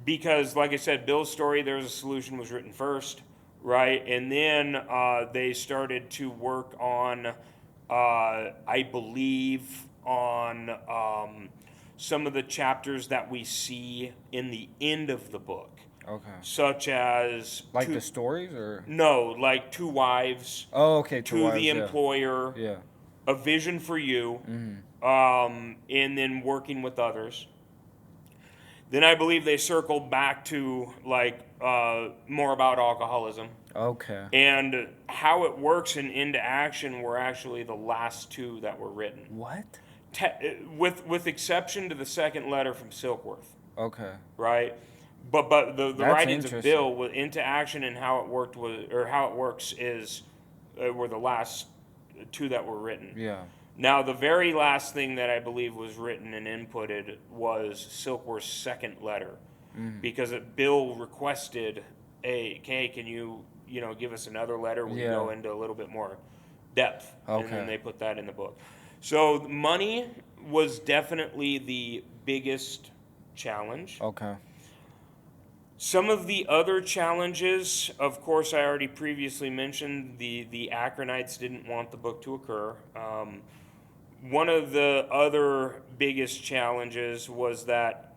Because, like I said, Bill's story, There's a Solution, was written first, right? And then they started to work on, I believe, on some of the chapters that we see in the end of the book, Okay. such as Like the stories or? no, like Two Wives, Oh, okay. To Wives, the yeah. Employer, Yeah. A Vision for You, and then Working with Others. Then I believe they circled back to more about alcoholism. Okay. And How It Works and Into Action were actually the last two that were written, What? with exception to the second letter from Silkworth, Okay. right? But the That's writings of interesting. Bill with Into Action and How It Worked How It Works were the last two that were written. Yeah. Now, the very last thing that I believe was written and inputted was Silkworth's second letter, because Bill requested hey, can you give us another letter? We Yeah. go into a little bit more depth, and then Okay. they put that in the book. So money was definitely the biggest challenge. Okay. Some of the other challenges, of course, I already previously mentioned the Akronites didn't want the book to occur. One of the other biggest challenges was that,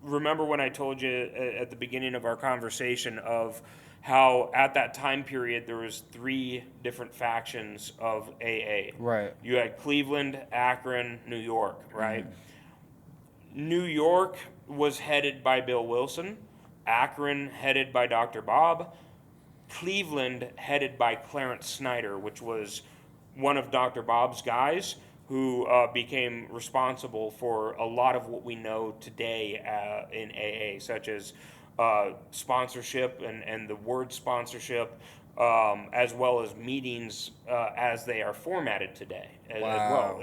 remember when I told you at the beginning of our conversation of how at that time period there was 3 different factions of AA. Right. You had Cleveland, Akron, New York, right? New York was headed by Bill Wilson, Akron headed by Dr. Bob, Cleveland headed by Clarence Snyder, which was one of Dr. Bob's guys who became responsible for a lot of what we know today in AA, such as sponsorship and the word sponsorship, as well as meetings as they are formatted today as well.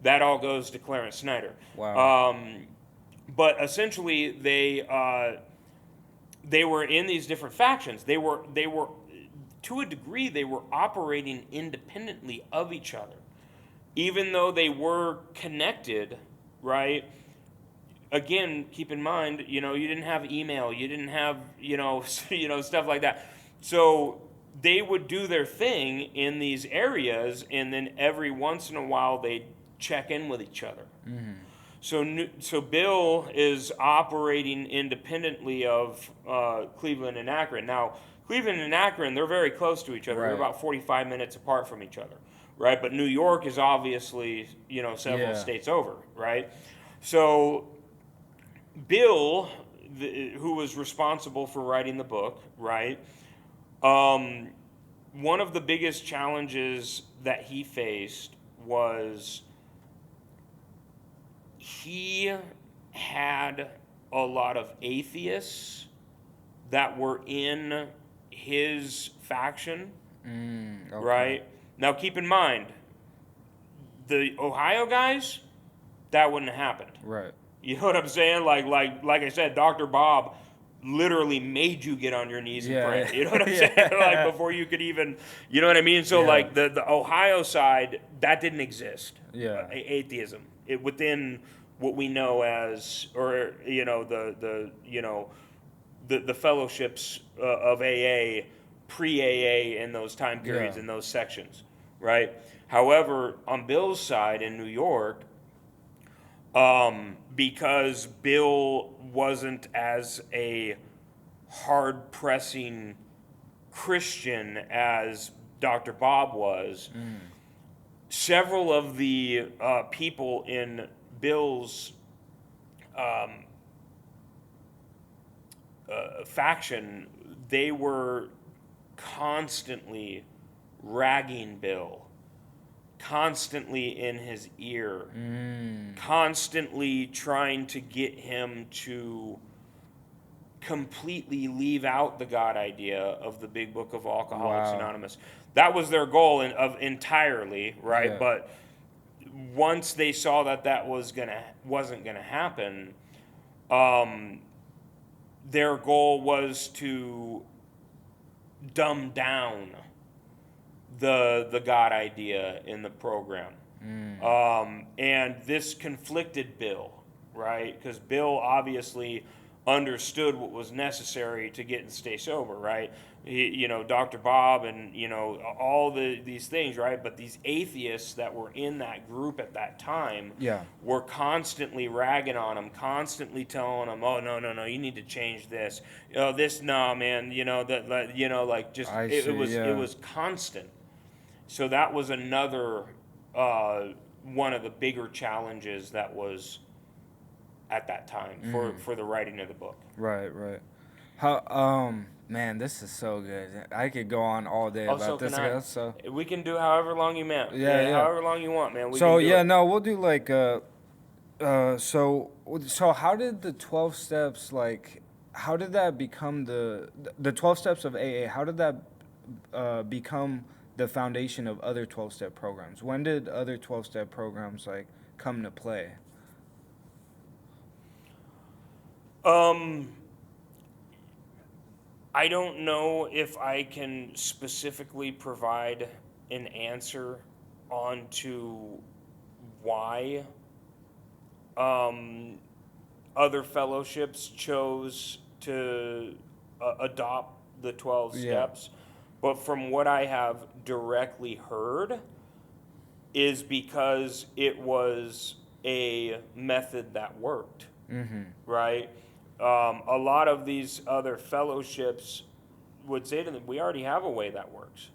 That all goes to Clarence Snyder. Wow. But essentially, they were in these different factions. They were to a degree they were operating independently of each other, even though they were connected, right? Again, keep in mind, you didn't have email, you didn't have, stuff like that. So they would do their thing in these areas, and then every once in a while they'd check in with each other. So Bill is operating independently of Cleveland and Akron. Now, Cleveland and Akron, they're very close to each other. They're Right. about 45 minutes apart from each other, right? But New York is obviously, several states over, right? So Bill, who was responsible for writing the book, right? One of the biggest challenges that he faced was he had a lot of atheists that were in his faction, Okay. right? Now, keep in mind, the Ohio guys, that wouldn't have happened. Right. You know what I'm saying? Like I said, Dr. Bob literally made you get on your knees and Yeah, pray. yeah. You know what I'm saying? Yeah. Like before you could even, you know what I mean? So Yeah. like the Ohio side, that didn't exist. Yeah. Atheism within what we know as, or you know the fellowships of AA, pre AA in those time periods Yeah. in those sections, right? However, on Bill's side in New York, because Bill wasn't as a hard pressing Christian as Dr. Bob was, several of the people in Bill's faction, they were constantly ragging Bill, constantly in his ear, constantly trying to get him to completely leave out the God idea of the Big Book of Alcoholics Wow. Anonymous. That was their goal of entirely, right? Yeah. But once they saw that that wasn't gonna happen, their goal was to dumb down the God idea in the program. And this conflicted Bill, right? Because Bill obviously understood what was necessary to get and stay sober, right? You know, Dr. Bob and, you know, all these things, right? But these atheists that were in that group at that time Yeah. were constantly ragging on him, constantly telling him, "Oh, no, you need to change this. Oh, this, no, man, you know, like just, I it see. was, it Yeah. was constant." So that was another one of the bigger challenges that was at that time for the writing of the book. Right. Right. How? Man, this is so good. I could go on all day Oh, so about this. can I. Guys, so We can do however long you want. yeah. Yeah. However long you want, man. We So can do yeah. it. No, we'll do like so how did the 12 steps like? How did that become the 12 steps of AA? How did that become the foundation of other 12 step programs? When did other 12 step programs like come to play? Um, I don't know if I can specifically provide an answer onto why other fellowships chose to adopt the 12 Yeah. steps, but from what I have directly heard is because it was a method that worked, right? A lot of these other fellowships would say to them, "We already have a way that works.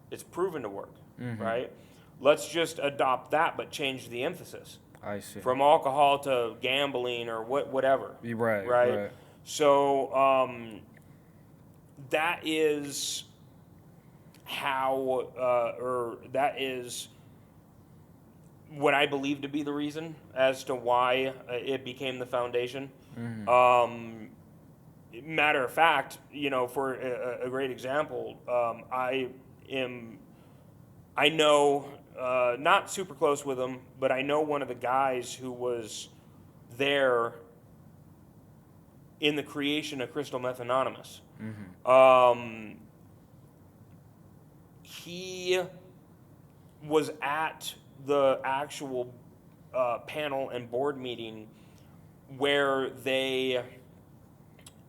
It's proven to work, right? Let's just adopt that, but change the emphasis I see. from alcohol to gambling or whatever." You're right. Right? Right. So that is how, or that is what I believe to be the reason as to why it became the foundation. Matter of fact, you know, for a great example, I know, not super close with him, but I know one of the guys who was there in the creation of Crystal Meth Anonymous. He was at the actual panel and board meeting where they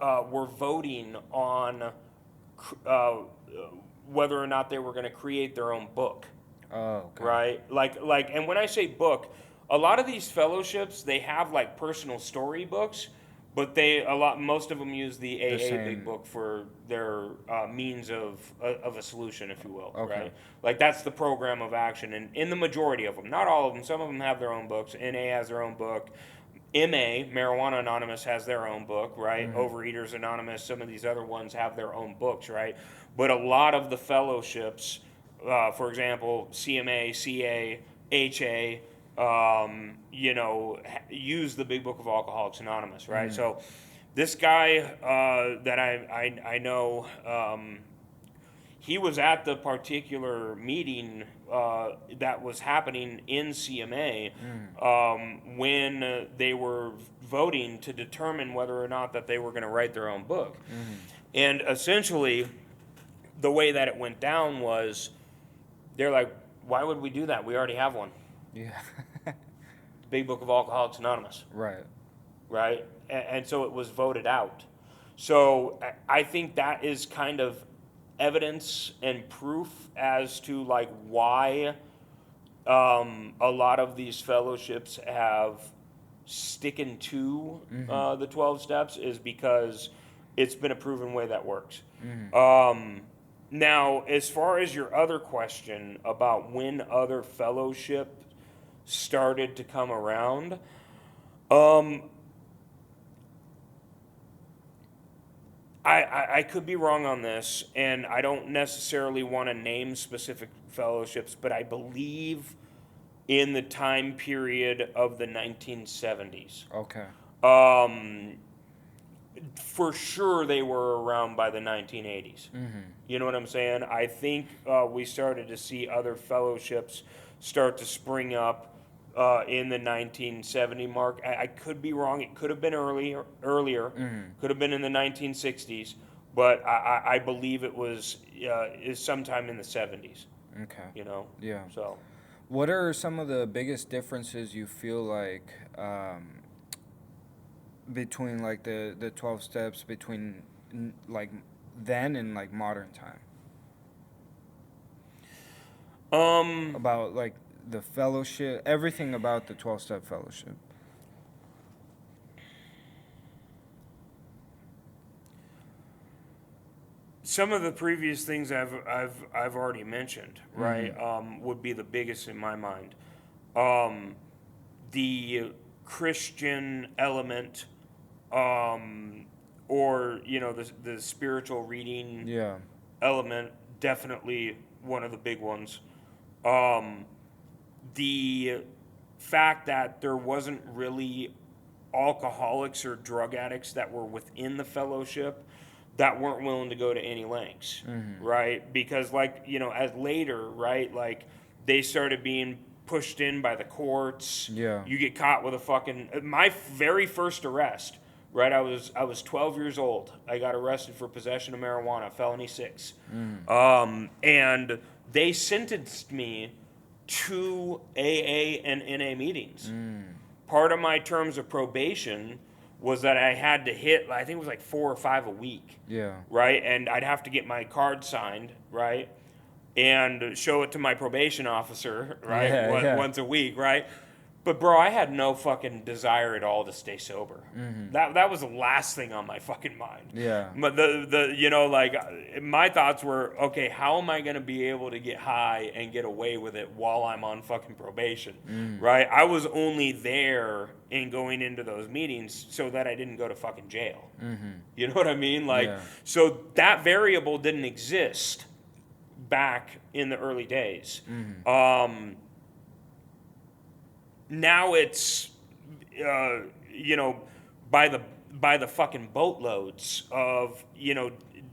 were voting on whether or not they were going to create their own book. Oh, okay. Right? Like, and when I say book, a lot of these fellowships, they have like personal story books, but most of them use the AA same. Big Book for their means of a solution, if you will. Okay. Right? Like that's the program of action, and in the majority of them, not all of them. Some of them have their own books. NA has their own book. MA, Marijuana Anonymous, has their own book, right? Overeaters Anonymous, some of these other ones have their own books, right? But a lot of the fellowships, for example, CMA, CA, HA, you know, use the Big Book of Alcoholics Anonymous, right? So this guy that I know, he was at the particular meeting that was happening in CMA when they were voting to determine whether or not that they were going to write their own book. And essentially, the way that it went down was they're like, why would we do that? We already have one. Yeah. The Big Book of Alcoholics Anonymous. Right. Right? And so it was voted out. So I think that is kind of evidence and proof as to like why a lot of these fellowships have sticking to the 12 steps is because it's been a proven way that works. Now, as far as your other question about when other fellowship started to come around, I could be wrong on this, and I don't necessarily want to name specific fellowships, but I believe in the time period of the 1970s. Okay. For sure, they were around by the 1980s. You know what I'm saying? I think we started to see other fellowships start to spring up in the 1970 mark. I could be wrong. It could have been earlier. Could have been in the 1960s, but I believe it was is sometime in the 70s. Okay. You know. Yeah. So, What are some of the biggest differences you feel like between like the 12 steps between like then and like modern time? About like the fellowship, everything about the 12-step fellowship. some of the previous things I've already mentioned, right, would be the biggest in my mind. The Christian element, or the spiritual reading Yeah. element, definitely one of the big ones. The fact that there wasn't really alcoholics or drug addicts that were within the fellowship that weren't willing to go to any lengths, right? Because as later, right, like they started being pushed in by the courts. Yeah. You get caught with a fucking my very first arrest, right? I was 12 years old. I got arrested for possession of marijuana, felony 6. And they sentenced me to AA and NA meetings. Part of my terms of probation was that I had to hit, I think it was like 4 or 5 a week. Yeah. Right? And I'd have to get my card signed, right? And show it to my probation officer, right? Yeah. Once a week, right? But bro, I had no fucking desire at all to stay sober. That was the last thing on my fucking mind. Yeah. But my thoughts were, okay, how am I gonna be able to get high and get away with it while I'm on fucking probation, right? I was only there and going into those meetings so that I didn't go to fucking jail. You know what I mean? So that variable didn't exist back in the early days. Now it's, by the fucking boatloads of,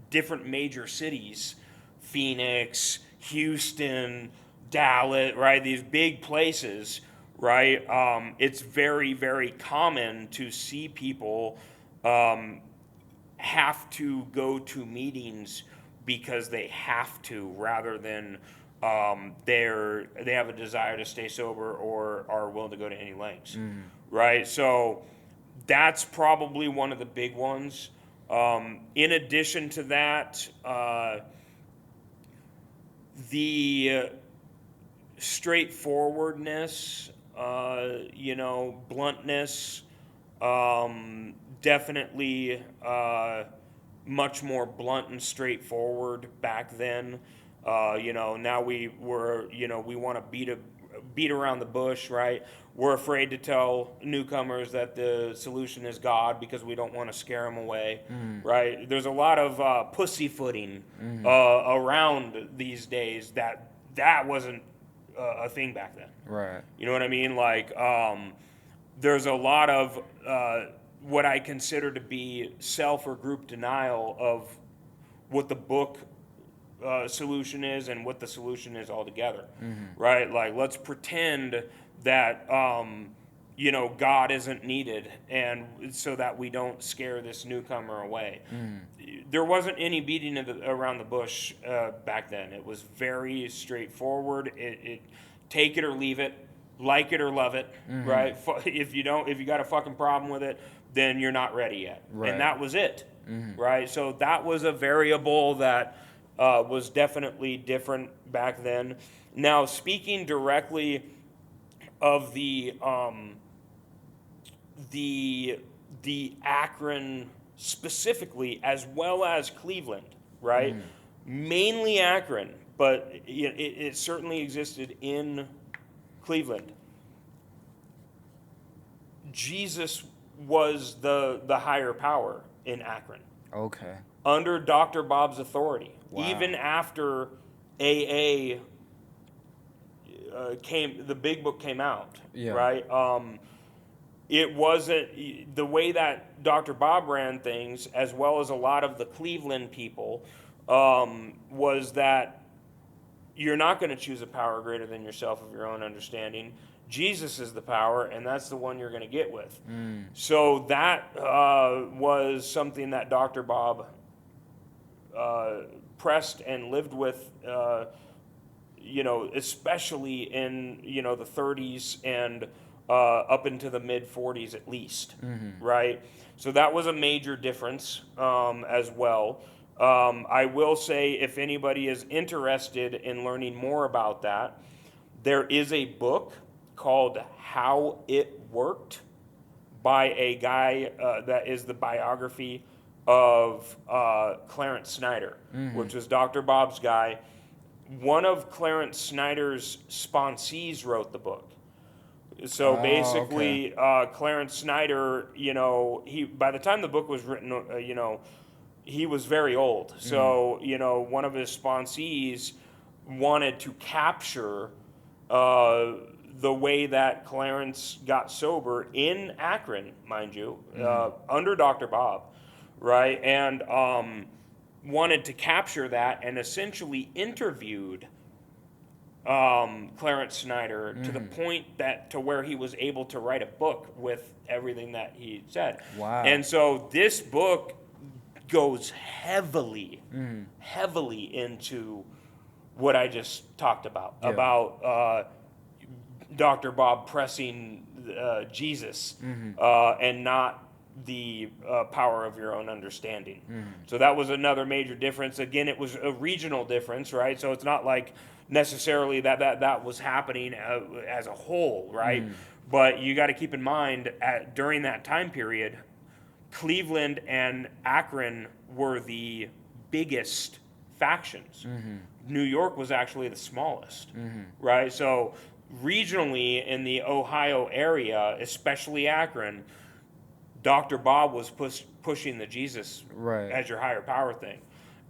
different major cities, Phoenix, Houston, Dallas, right? These big places, right? It's very, very common to see people have to go to meetings because they have to, rather than they have a desire to stay sober or are willing to go to any lengths, right? So that's probably one of the big ones. In addition to that, the straightforwardness, bluntness, definitely much more blunt and straightforward back then. Now we want to beat around the bush, right? We're afraid to tell newcomers that the solution is God because we don't want to scare them away, right? There's a lot of pussyfooting around these days that wasn't a thing back then. Right. You know what I mean? There's a lot of what I consider to be self or group denial of what the book solution is and what the solution is altogether, right? Like, let's pretend that God isn't needed, and so that we don't scare this newcomer away. There wasn't any beating around the bush back then. It was very straightforward. It take it or leave it, like it or love it, right? If you got a fucking problem with it, then you're not ready yet, Right. and that was it, right? So that was a variable that was definitely different back then. Now, speaking directly of the Akron specifically, as well as Cleveland, right? Mainly Akron, but it certainly existed in Cleveland. Jesus was the higher power in Akron Okay. under Dr. Bob's authority. Wow. Even after AA the big book came out, Yeah. right? It wasn't the way that Dr. Bob ran things, as well as a lot of the Cleveland people, was that you're not going to choose a power greater than yourself of your own understanding. Jesus is the power, and that's the one you're going to get with. So that was something that Dr. Bob pressed and lived with, especially in, the 30s and up into the mid 40s at least, right? So that was a major difference as well. I will say, if anybody is interested in learning more about that, there is a book called How It Worked by a guy that is the biography of Clarence Snyder, which was Dr. Bob's guy. One of Clarence Snyder's sponsees wrote the book. So basically, Clarence Snyder, by the time the book was written, he was very old. So, one of his sponsees wanted to capture the way that Clarence got sober in Akron, mind you, under Dr. Bob, right? And wanted to capture that and essentially interviewed Clarence Snyder to the point to where he was able to write a book with everything that he said. Wow. And so this book goes heavily into what I just talked about, Yeah. about Dr. Bob pressing Jesus and not the power of your own understanding. So that was another major difference. Again, it was a regional difference, right? So it's not like necessarily that was happening as a whole, right? But you got to keep in mind, during that time period, Cleveland and Akron were the biggest factions. New York was actually the smallest, right? So regionally in the Ohio area, especially Akron, Dr. Bob was pushing the Jesus Right. as your higher power thing.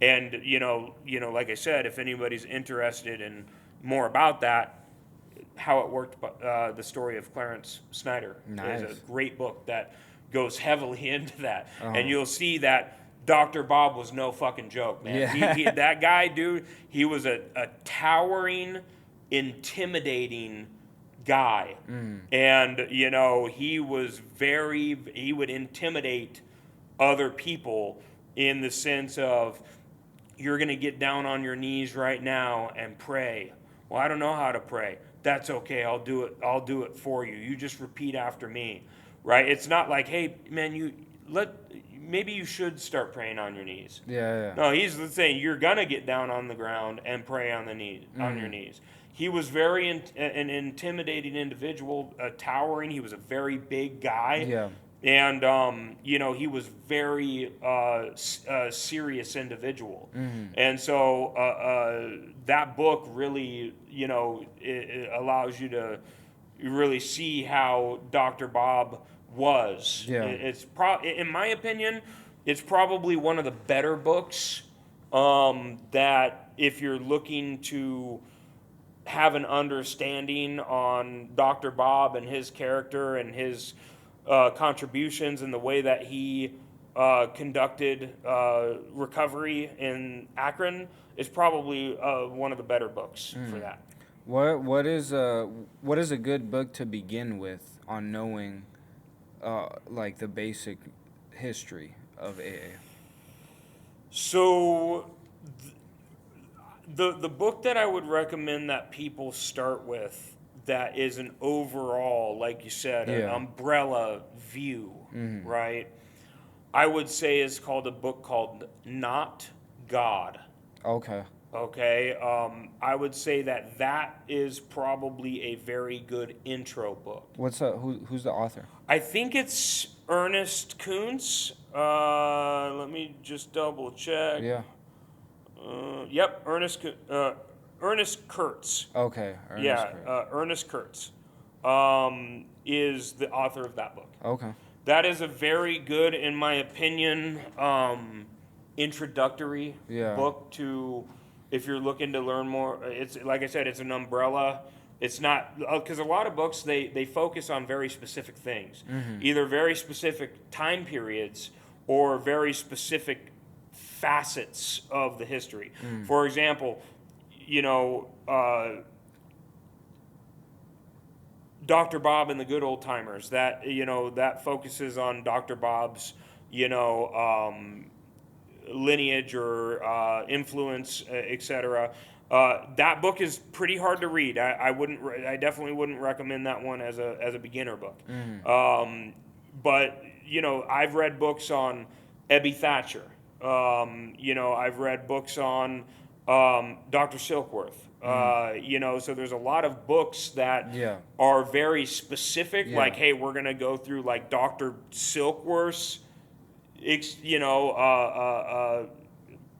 And, like I said, if anybody's interested in more about that, How It Worked, the story of Clarence Snyder Nice. is a great book that goes heavily into that. And you'll see that Dr. Bob was no fucking joke, man. Yeah. He, that guy, dude, he was a towering, intimidating guy. And, he would intimidate other people in the sense of, you're going to get down on your knees right now and pray. Well, I don't know how to pray. That's okay. I'll do it for you. You just repeat after me, right? It's not like, hey, man, maybe you should start praying on your knees. Yeah. No, he's saying you're gonna get down on the ground and pray on your knees. He was very an intimidating individual, towering. He was a very big guy. Yeah. And he was very serious individual. And so that book really, it allows you to really see how Dr. Bob was. Yeah. It's in my opinion, it's probably one of the better books that if you're looking to have an understanding on Dr. Bob and his character and his contributions and the way that he conducted recovery in Akron is probably one of the better books for that. What is a good book to begin with on knowing like the basic history of AA? So the book that I would recommend that people start with, that is an overall, like you said, an Yeah. umbrella view, right? I would say is called a book called Not God. Okay. Okay, I would say that that is probably a very good intro book. Who's the author? I think it's Ernest Kuntz. Let me just double check. Yeah. Yep, Ernest Kurtz. Okay. Ernest Yeah, Craig. Ernest Kurtz is the author of that book. Okay. That is a very good, in my opinion, introductory Yeah. book to, if you're looking to learn more. It's like I said, it's an umbrella. It's not, because a lot of books they focus on very specific things, either very specific time periods or very specific facets of the history. For example, you know, Dr. Bob and the Good Old Timers. That, you know, that focuses on Dr. Bob's, you know, lineage or influence, etc. That book is pretty hard to read. I definitely wouldn't recommend that one as a beginner book. But you know, I've read books on Ebby Thatcher. You know, I've read books on Dr. Silkworth. You know, so there's a lot of books that Yeah. are very specific. Yeah. Like, hey, we're gonna go through like Dr. Silkworth's, you know,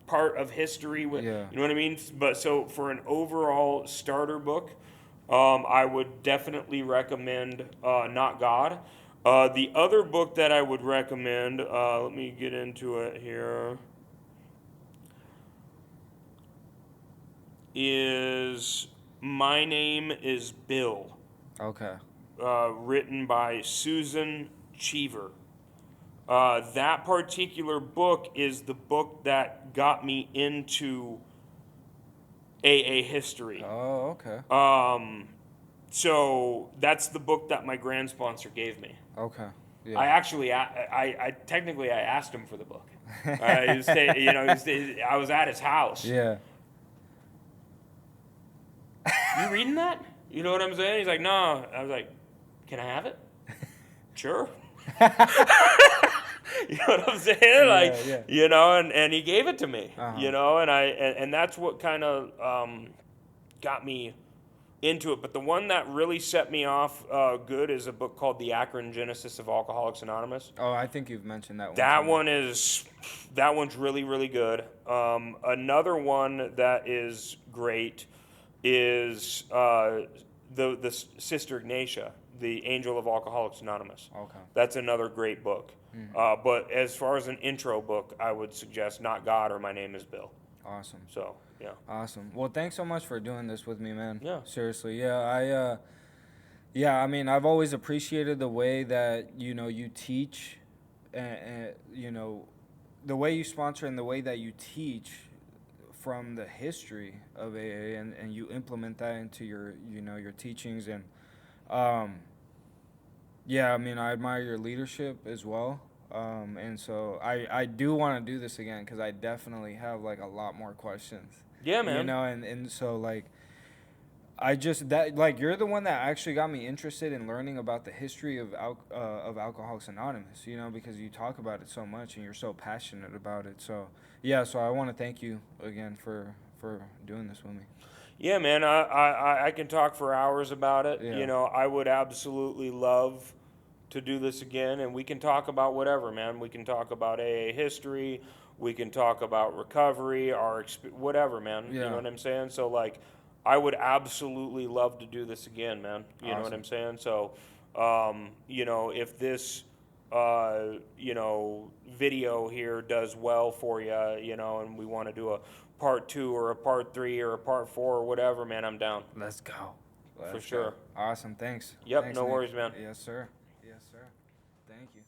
part of history. Yeah. You know what I mean? But so for an overall starter book, I would definitely recommend Not God. The other book that I would recommend, let me get into it here, is My Name is Bill, Okay. written by Susan Cheever. That particular book is the book that got me into AA history. Oh, okay. So that's the book that my grand sponsor gave me. Okay. Yeah. I actually, I technically, I asked him for the book. You know, I was at his house. Yeah. You reading that? You know what I'm saying? He's like, no. I was like, can I have it? Sure. You know what I'm saying? Like, yeah. you know, and he gave it to me. Uh-huh. You know, and that's what kind of got me into it. But the one that really set me off good is a book called The Akron Genesis of Alcoholics Anonymous. Oh, I think you've mentioned that one. That one's really, really good. Another one that is great is the Sister Ignatia, the Angel of Alcoholics Anonymous. Okay. That's another great book. But as far as an intro book, I would suggest Not God or My Name is Bill. Awesome. So, yeah. Awesome. Well, thanks so much for doing this with me, man. Yeah. Seriously. Yeah, I mean, I've always appreciated the way that, you know, you teach and you know, the way you sponsor and the way that you teach from the history of AA and you implement that into your, you know, your teachings and yeah, I mean, I admire your leadership as well. And so I do want to do this again because I definitely have like a lot more questions. Yeah, man. You know, and so like I just that like you're the one that actually got me interested in learning about the history of Alcoholics Anonymous. You know, because you talk about it so much and you're so passionate about it. So yeah, so I want to thank you again for doing this with me. Yeah, man, I can talk for hours about it. Yeah. You know, I would absolutely love to do this again, and we can talk about whatever, man. We can talk about AA history. We can talk about recovery, whatever, man. You know Yeah. what I'm saying? So, like, I would absolutely love to do this again, man. You know what Awesome. I'm saying? So, you know, if this, you know, video here does well for you, you know, and we want to do a part 2 or a part 3 or a part 4 or whatever, man, I'm down. Let's go. For Let's sure. go. Awesome. Thanks. Yep, Thanks, no Nick. worries, man. Yes, sir. Yes, sir. Thank you.